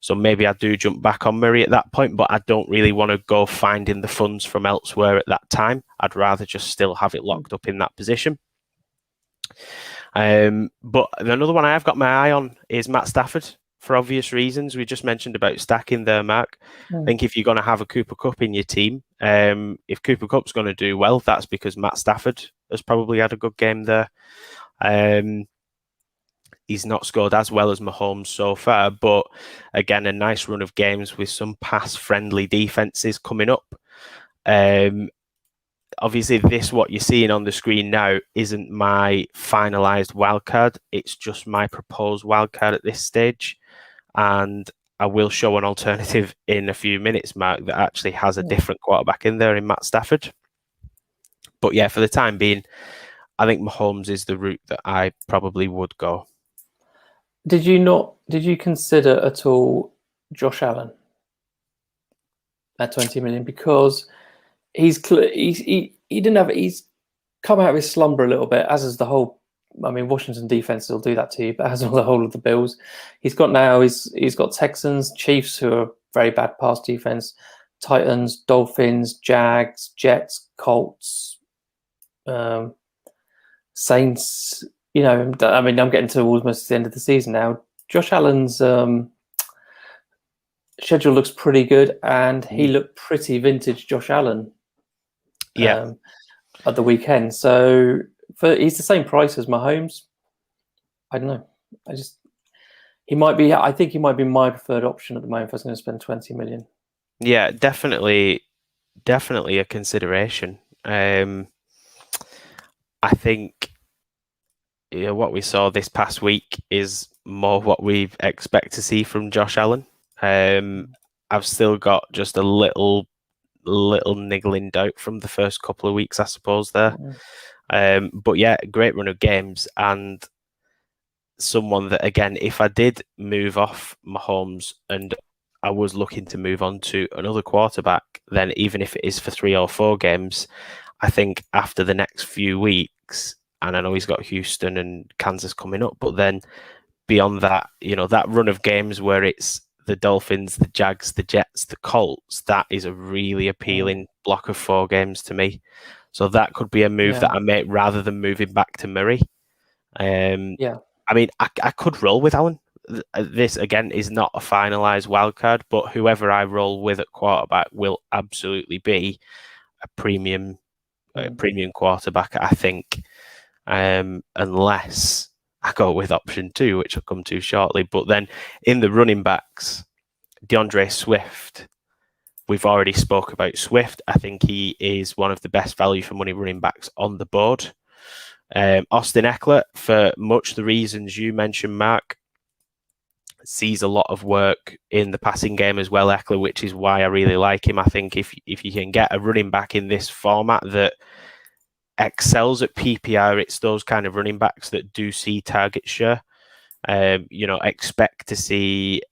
So maybe I do jump back on Murray at that point, but I don't really want to go finding the funds from elsewhere at that time. I'd rather just still have it locked up in that position. But another one I have got my eye on is Matt Stafford, for obvious reasons. We just mentioned about stacking there, Mark. I think if you're going to have a Cooper Kupp in your team, if Cooper Kupp's going to do well, that's because Matt Stafford has probably had a good game there. He's not scored as well as Mahomes so far, but again, a nice run of games with some pass-friendly defenses coming up. And obviously what you're seeing on the screen now isn't my finalised wildcard. It's just my proposed wildcard at this stage. And I will show an alternative in a few minutes, Mark, that actually has a different quarterback in there in Matt Stafford. But yeah, for the time being, I think Mahomes is the route that I probably would go. Did you consider at all Josh Allen at 20 million? Because he's come out of his slumber a little bit, as is the whole. I mean, Washington defense will do that to you, but as the whole of the Bills, he's got Texans, Chiefs, who are very bad pass defense, Titans, Dolphins, Jags, Jets, Colts, Saints. I mean, I'm getting to almost the end of the season now. Josh Allen's schedule looks pretty good, and he looked pretty vintage Josh Allen. Yeah. At the weekend. So he's the same price as Mahomes. I don't know. I think he might be my preferred option at the moment if I was going to spend 20 million. Yeah, definitely a consideration. I think what we saw this past week is more what we expect to see from Josh Allen. I've still got just a little niggling doubt from the first couple of weeks, I suppose, there. But yeah, great run of games, and someone that, again, if I did move off Mahomes and I was looking to move on to another quarterback, then even if it is for 3 or 4 games, I think after the next few weeks, and I know he's got Houston and Kansas coming up, but then beyond that, that run of games where it's the Dolphins, the Jags, the Jets, the Colts, that is a really appealing block of 4 games to me. So that could be a move that I make rather than moving back to Murray. I mean, I could roll with Allen. This, again, is not a finalised wildcard, but whoever I roll with at quarterback will absolutely be a premium quarterback, I think, unless I go with option 2, which I'll come to shortly. But then in the running backs, DeAndre Swift, we've already spoke about Swift. I think he is one of the best value for money running backs on the board. Austin Eckler, for much the reasons you mentioned, Mark, sees a lot of work in the passing game as well, Eckler, which is why I really like him. I think if you can get a running back in this format that excels at PPR, it's those kind of running backs that do see target share. Expect to see,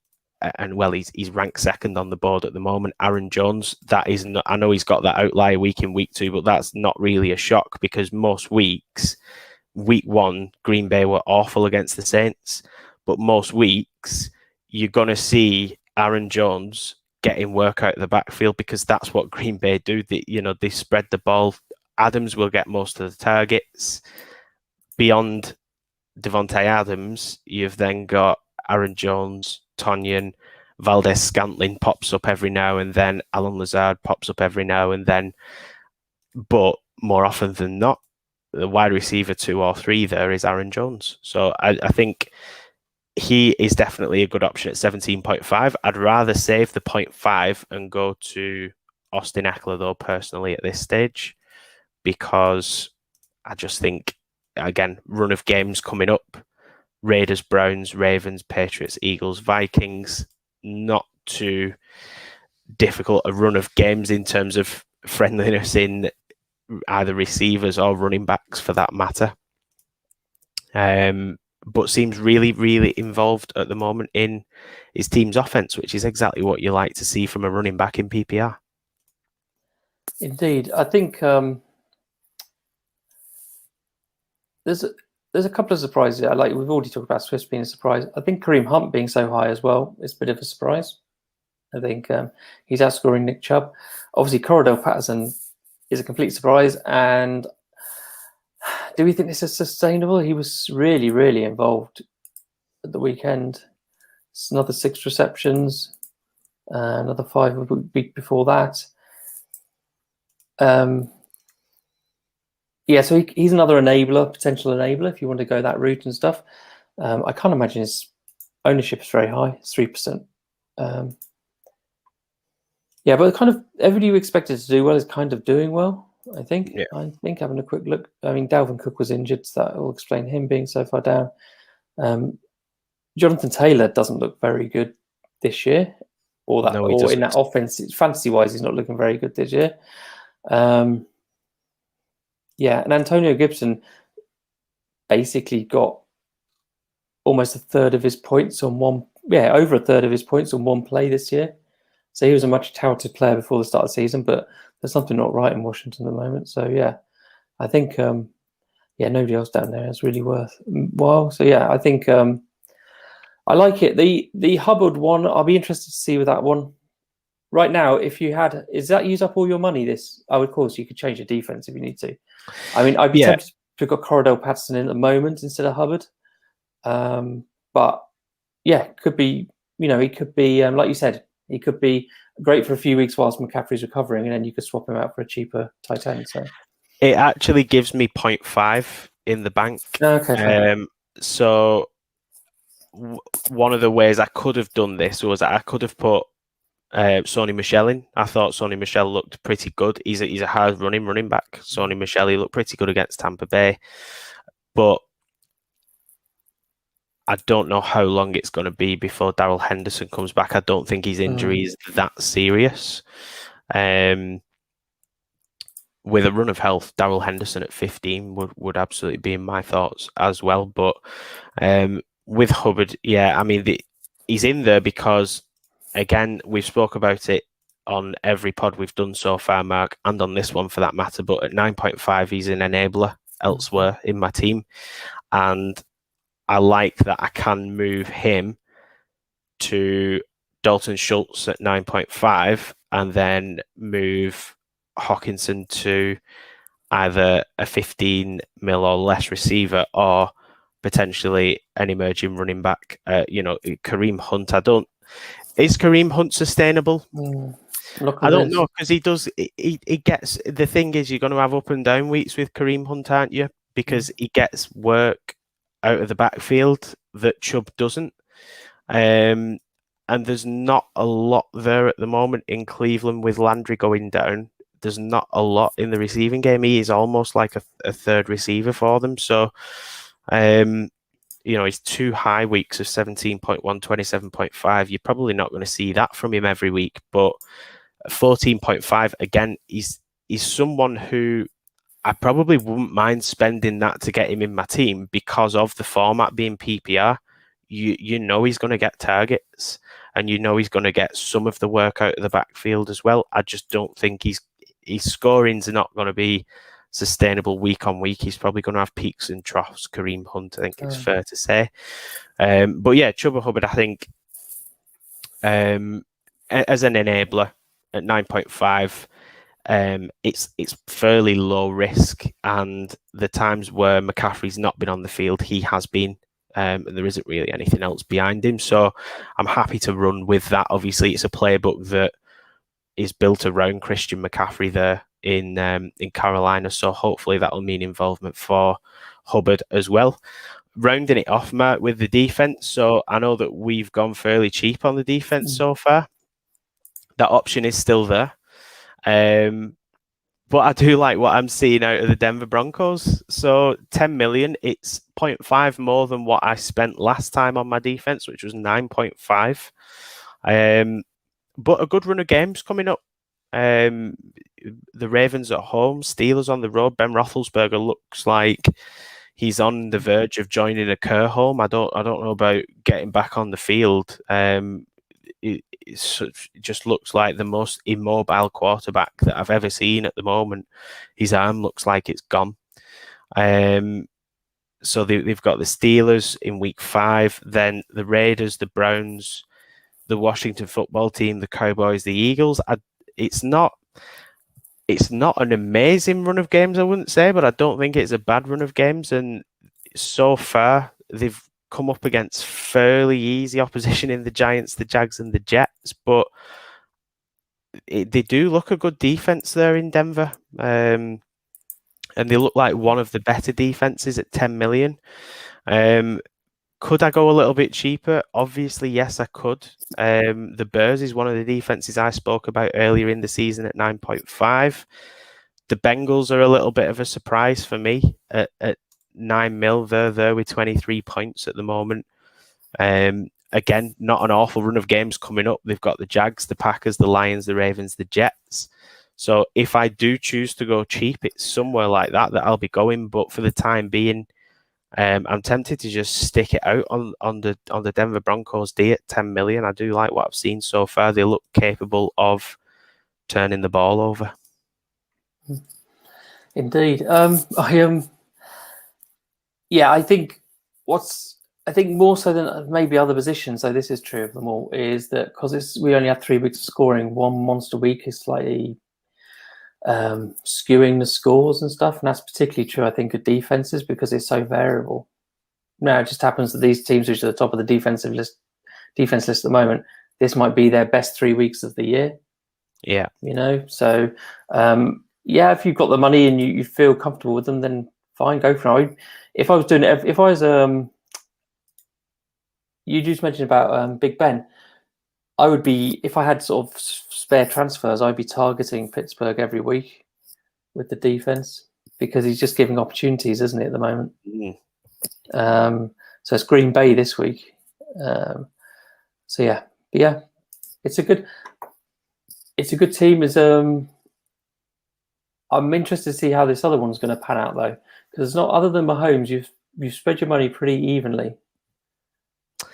and well, he's ranked second on the board at the moment, Aaron Jones. That is not, I know he's got that outlier week in week 2, but that's not really a shock because most weeks, week 1, Green Bay were awful against the Saints, but most weeks you're going to see Aaron Jones getting work out of the backfield because that's what Green Bay do. They spread the ball. Adams will get most of the targets. Beyond Devontae Adams, you've then got Aaron Jones, Tonyan, Valdez-Scantling pops up every now and then, Alan Lazard pops up every now and then, but more often than not, the wide receiver 2 or 3 there is Aaron Jones. So I think he is definitely a good option at 17.5. I'd rather save the 0.5 and go to Austin Eckler, though, personally, at this stage, because I just think, again, run of games coming up, Raiders, Browns, Ravens, Patriots, Eagles, Vikings, not too difficult a run of games in terms of friendliness in either receivers or running backs for that matter. But seems really, really involved at the moment in his team's offense, which is exactly what you like to see from a running back in PPR. Indeed. I think there's a couple of surprises. Like we've already talked about Swift being a surprise. I think Kareem Hunt being so high as well is a bit of a surprise. I think he's outscoring Nick Chubb. Obviously, Cordarrelle Patterson is a complete surprise. And do we think this is sustainable? He was really, really involved at the weekend. It's another 6 receptions, another 5 a week before that. So he's another potential enabler, if you want to go that route and stuff. I can't imagine his ownership is very high, it's 3%. But kind of everybody you expected to do well is kind of doing well. I think. Yeah. I think having a quick look. I mean, Dalvin Cook was injured, so that will explain him being so far down. Jonathan Taylor doesn't look very good this year, or in that offense. Fantasy wise, he's not looking very good this year. Yeah, and Antonio Gibson basically got almost a third of his points on one. Yeah, over a third of his points on one play this year. So he was a much touted player before the start of the season, but there's something not right in Washington at the moment. So yeah, I think nobody else down there is really worthwhile. So yeah, I think I like it. The Hubbard one, I'll be interested to see with that one. Right now, if you had, is that use up all your money? This, of course, you could change your defense if you need to. I mean, I'd be tempted to put Corradell Patterson in at the moment instead of Hubbard. But yeah, could be. He could be like you said. He could be great for a few weeks whilst McCaffrey's recovering, and then you could swap him out for a cheaper tight end. So it actually gives me 0.5 in the bank. Okay. So one of the ways I could have done this was I could have put Sony Michel in. I thought Sony Michel looked pretty good. He's a hard running back. Sony Michel, he looked pretty good against Tampa Bay, but I don't know how long it's going to be before Darrell Henderson comes back. I don't think his injury is that serious. With a run of health, Darrell Henderson at 15 would absolutely be in my thoughts as well. But with Hubbard, yeah, I mean, he's in there because, again, we've spoke about it on every pod we've done so far, Mark, and on this one for that matter. But at 9.5, he's an enabler elsewhere in my team. And I like that I can move him to Dalton Schultz at 9.5 and then move Hawkinson to either a 15 mil or less receiver or potentially an emerging running back. Kareem Hunt. Is Kareem Hunt sustainable? I don't know, because he does. He gets, the thing is, you're going to have up and down weeks with Kareem Hunt, aren't you? Because he gets work out of the backfield that Chubb doesn't. And there's not a lot there at the moment in Cleveland with Landry going down. There's not a lot in the receiving game. He is almost like a third receiver for them. So, his 2 high weeks of 17.1, 27.5, you're probably not going to see that from him every week. But 14.5, again, he's someone who I probably wouldn't mind spending that to get him in my team because of the format being PPR. You know he's going to get targets and you know he's going to get some of the work out of the backfield as well. I just don't think his scoring's not going to be sustainable week on week. He's probably going to have peaks and troughs. Kareem Hunt, I think it's fair to say. But yeah, Chuba Hubbard, I think as an enabler at 9.5, it's fairly low risk, and the times where McCaffrey's not been on the field, he has been, and there isn't really anything else behind him. So I'm happy to run with that. Obviously, it's a playbook that is built around Christian McCaffrey there in Carolina. So hopefully that'll mean involvement for Hubbard as well. Rounding it off, Matt, with the defense. So I know that we've gone fairly cheap on the defense so far. That option is still there. But I do like what I'm seeing out of the Denver Broncos. So 10 million, it's 0.5 more than what I spent last time on my defense, which was 9.5. But a good run of games coming up. The Ravens at home, Steelers on the road. Ben Roethlisberger looks like he's on the verge of joining a care home. I don't know about getting back on the field. It just looks like the most immobile quarterback that I've ever seen at the moment. His arm looks like it's gone. So they've got the Steelers in week 5, then the Raiders, the Browns, the Washington football team, the Cowboys, the Eagles. It's not an amazing run of games, I wouldn't say, but I don't think it's a bad run of games. And so far, they've come up against fairly easy opposition in the Giants, the Jags, and the Jets, but they do look a good defense there in Denver, and they look like one of the better defenses at 10 million. Could I go a little bit cheaper? Obviously, yes, I could. The Bears is one of the defenses I spoke about earlier in the season at 9.5. the Bengals are a little bit of a surprise for me at 9 mil. They're there with 23 points at the moment. Again, not an awful run of games coming up. They've got the Jags, the Packers, the Lions, the Ravens, the Jets. So if I do choose to go cheap, it's somewhere like that I'll be going. But for the time being, I'm tempted to just stick it out on the Denver Broncos D at 10 million. I do like what I've seen so far. They look capable of turning the ball over. Indeed. I think more so than maybe other positions, so this is true of them all, is that because we only have 3 weeks of scoring, one monster week is slightly skewing the scores and stuff, and that's particularly true, I think, of defenses because it's so variable. Now it just happens that these teams which are at the top of the defense list at the moment, this might be their best 3 weeks of the year. Yeah. So if you've got the money and you feel comfortable with them, then fine, go for it. If I was doing it, if I was you just mentioned about Big Ben, I would be, if I had sort of spare transfers, I'd be targeting Pittsburgh every week with the defense because he's just giving opportunities, isn't he, at the moment? So it's Green Bay this week. It's a good team. I'm interested to see how this other one's going to pan out though, because it's not, other than Mahomes, you've spread your money pretty evenly.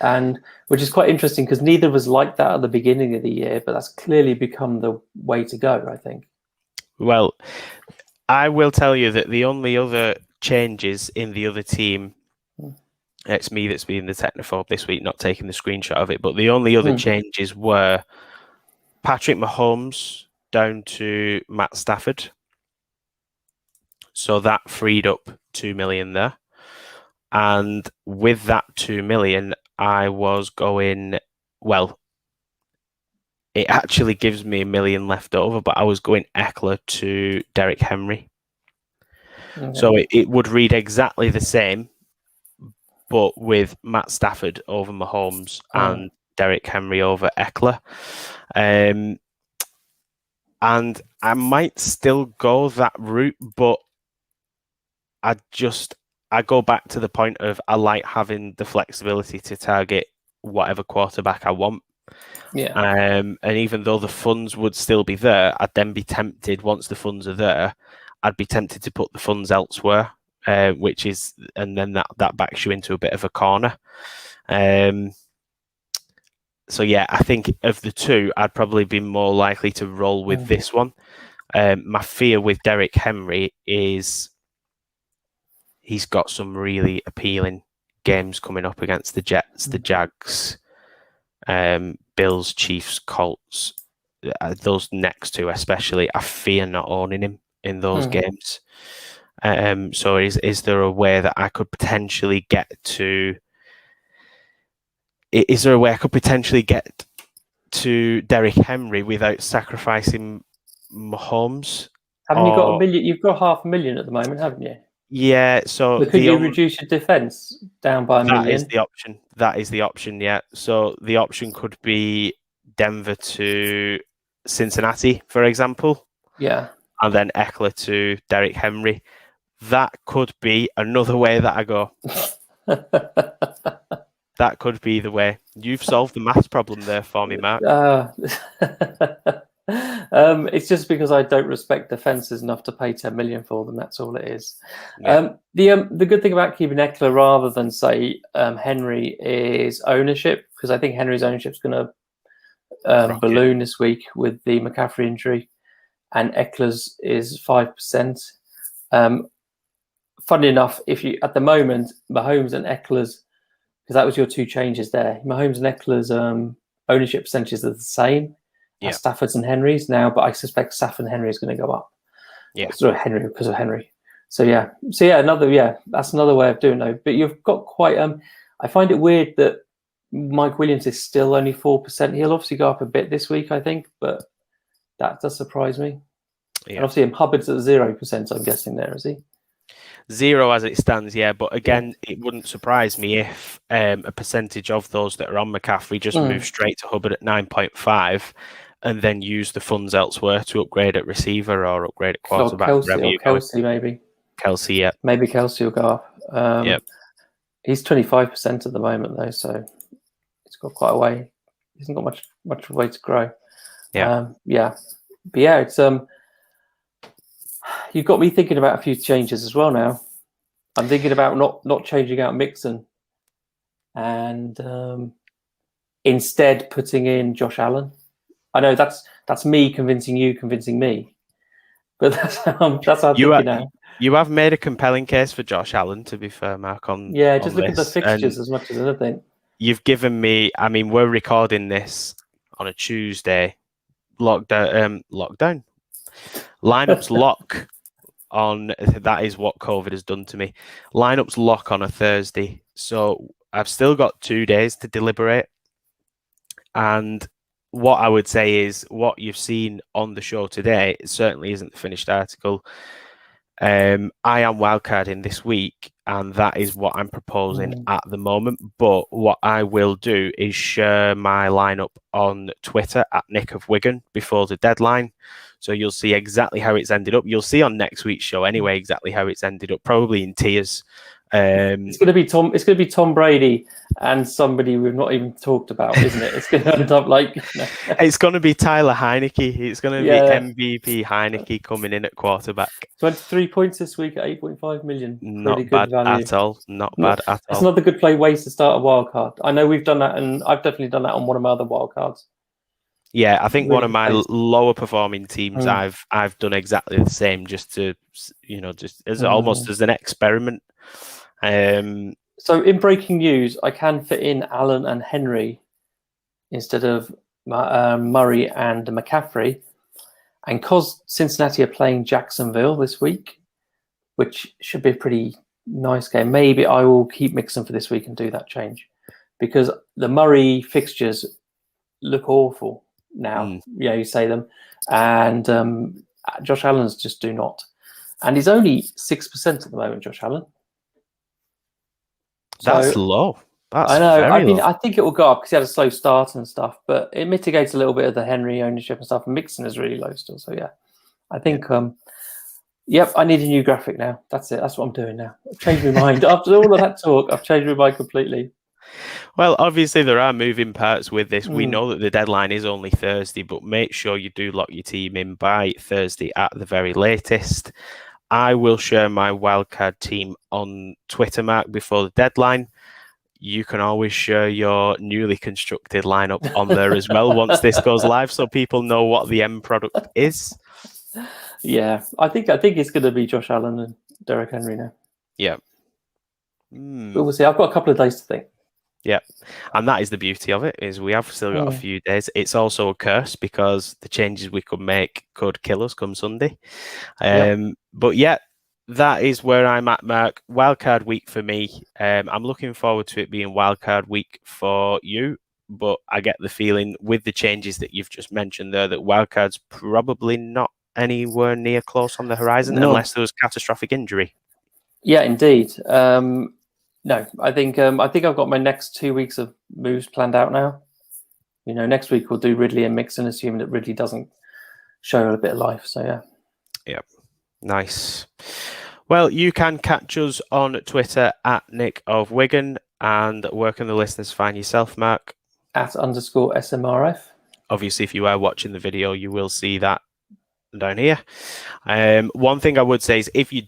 And which is quite interesting because neither was like that at the beginning of the year, but that's clearly become the way to go, I think. Well, I will tell you that the only other changes in the other team, it's me that's being the technophobe this week, not taking the screenshot of it, but the only other changes were Patrick Mahomes down to Matt Stafford. So that freed up 2 million there. And with that 2 million, I was going, well, it actually gives me 1 million left over, but I was going Eckler to Derrick Henry. Okay. So it would read exactly the same, but with Matt Stafford over Mahomes and Derrick Henry over Eckler. And I might still go that route, but I go back to the point of I like having the flexibility to target whatever quarterback I want. Yeah. And even though the funds would still be there, I'd then be tempted, once the funds are there, I'd be tempted to put the funds elsewhere, and then that backs you into a bit of a corner. So yeah, I think of the two, I'd probably be more likely to roll with this one. My fear with Derrick Henry is he's got some really appealing games coming up against the Jets, the Jags, Bills, Chiefs, Colts. Those next two especially, I fear not owning him in those games. So is there a way that I could potentially get to... Is there a way I could potentially get to Derrick Henry without sacrificing Mahomes? Haven't you got $1 million? You've got $500,000 at the moment, haven't you? Yeah, so... But could you reduce your defence down by $1 million? That is the option, yeah. So the option could be Denver to Cincinnati, for example. Yeah. And then Eckler to Derrick Henry. That could be another way that I go. That could be the way. You've solved the maths problem there for me, Mark. It's just because I don't respect defences enough to pay 10 million for them. That's all it is. Yeah. The good thing about keeping Eckler rather than say Henry is ownership, because I think Henry's ownership is going to balloon this week with the McCaffrey injury, and Eckler's is 5%. Funny enough, if you at the moment Mahomes and Eckler's, because that was your two changes there, Mahomes and Eckler's ownership percentages are the same. Yeah. Stafford's and Henry's now, but I suspect Stafford and Henry is going to go up. Yeah, because of Henry. So that's another way of doing it. But you've got quite. I find it weird that Mike Williams is still only 4%. He'll obviously go up a bit this week, I think, but that does surprise me. Yeah. And obviously, Hubbard's at 0%. I'm guessing there, is he? 0 as it stands, yeah. But again, it wouldn't surprise me if a percentage of those that are on McCaffrey just move straight to Hubbard at 9.5, and then use the funds elsewhere to upgrade at receiver or upgrade at quarterback, wherever you're going. Kelsey, maybe. Kelsey, yeah. Maybe Kelsey will go up. He's 25% at the moment, though, so it's got quite a way. He hasn't got much way to grow. Yeah. But yeah, it's you've got me thinking about a few changes as well now. I'm thinking about not changing out Mixon and instead putting in Josh Allen. I know that's me convincing me, but that's how I'm thinking now. You have made a compelling case for Josh Allen, to be fair, Mark. Just look at the fixtures as much as anything. You've given me. I mean, we're recording this on a Tuesday. Lockdown. Lineups lock on. That is what COVID has done to me. Lineups lock on a Thursday, so I've still got 2 days to deliberate. And what I would say is what you've seen on the show today, it certainly isn't the finished article. I am wildcarding this week, and that is what I'm proposing at the moment. But what I will do is share my lineup on Twitter at Nick of Wigan before the deadline. So you'll see exactly how it's ended up. You'll see on next week's show anyway exactly how it's ended up, probably in tears. It's going to be Tom. It's going to be Tom Brady and somebody we've not even talked about, isn't it? It's going to end up like it's going to be Tyler Heineke. It's going to be MVP Heineke coming in at quarterback. 23 points this week at 8.5 million. Not bad at all. Not bad at all. It's another good play way to start a wild card. I know we've done that, and I've definitely done that on one of my other wild cards. Yeah, I think really one of my lower performing teams, I've done exactly the same, just to just as almost as an experiment. So in breaking news, I can fit in Allen and Henry instead of Murray and McCaffrey. And because Cincinnati are playing Jacksonville this week, which should be a pretty nice game, maybe I will keep Mixon for this week and do that change, because the Murray fixtures look awful now. Yeah, you say them, and Josh Allen's just do not. And he's only 6% at the moment, Josh Allen. That's low. I know. I mean, I think it will go up because he had a slow start and stuff, but it mitigates a little bit of the Henry ownership and stuff. And Mixon is really low still. So yeah, I think. Yep, I need a new graphic now. That's it. That's what I'm doing now. I've changed my mind after all of that talk. I've changed my mind completely. Well, obviously there are moving parts with this. We know that the deadline is only Thursday, but make sure you do lock your team in by Thursday at the very latest. I will share my wildcard team on Twitter, Mark, before the deadline. You can always share your newly constructed lineup on there as well once this goes live, so people know what the end product is. Yeah, I think it's going to be Josh Allen and Derrick Henry now. Yeah. But we'll see. I've got a couple of days to think. Yeah, and that is the beauty of it, is we have still got a few days. It's also a curse because the changes we could make could kill us come Sunday. But yeah, that is where I'm at, Mark. Wildcard week for me. I'm looking forward to it being wildcard week for you, but I get the feeling with the changes that you've just mentioned there that wildcard's probably not anywhere near close on the horizon unless there was catastrophic injury. Yeah, indeed. No, I think I've got my next 2 weeks of moves planned out now. Next week we'll do Ridley and Mixon, assuming that Ridley doesn't show a bit of life. So yeah. Yeah. Nice. Well, you can catch us on Twitter at Nick of Wigan, and where can the listeners find yourself, Mark? At _SMRF. Obviously, if you are watching the video, you will see that down here. One thing I would say is if you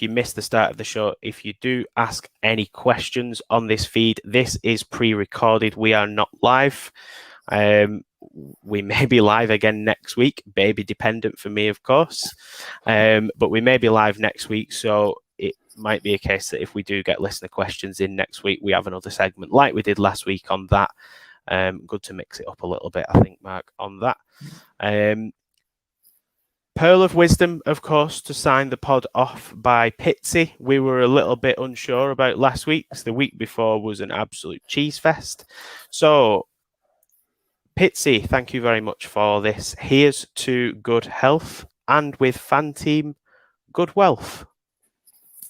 missed the start of the show, if you do ask any questions on this feed, this is pre-recorded. We are not live. We may be live again next week, baby dependent for me, of course. But we may be live next week, so it might be a case that if we do get listener questions in next week, we have another segment like we did last week on that. Good to mix it up a little bit, I think, Mark, on that. Pearl of Wisdom, of course, to sign the pod off by Pitsy. We were a little bit unsure about last week's. The week before was an absolute cheese fest. So, Pitsy, thank you very much for this. Here's to good health, and with Fanteam, good wealth.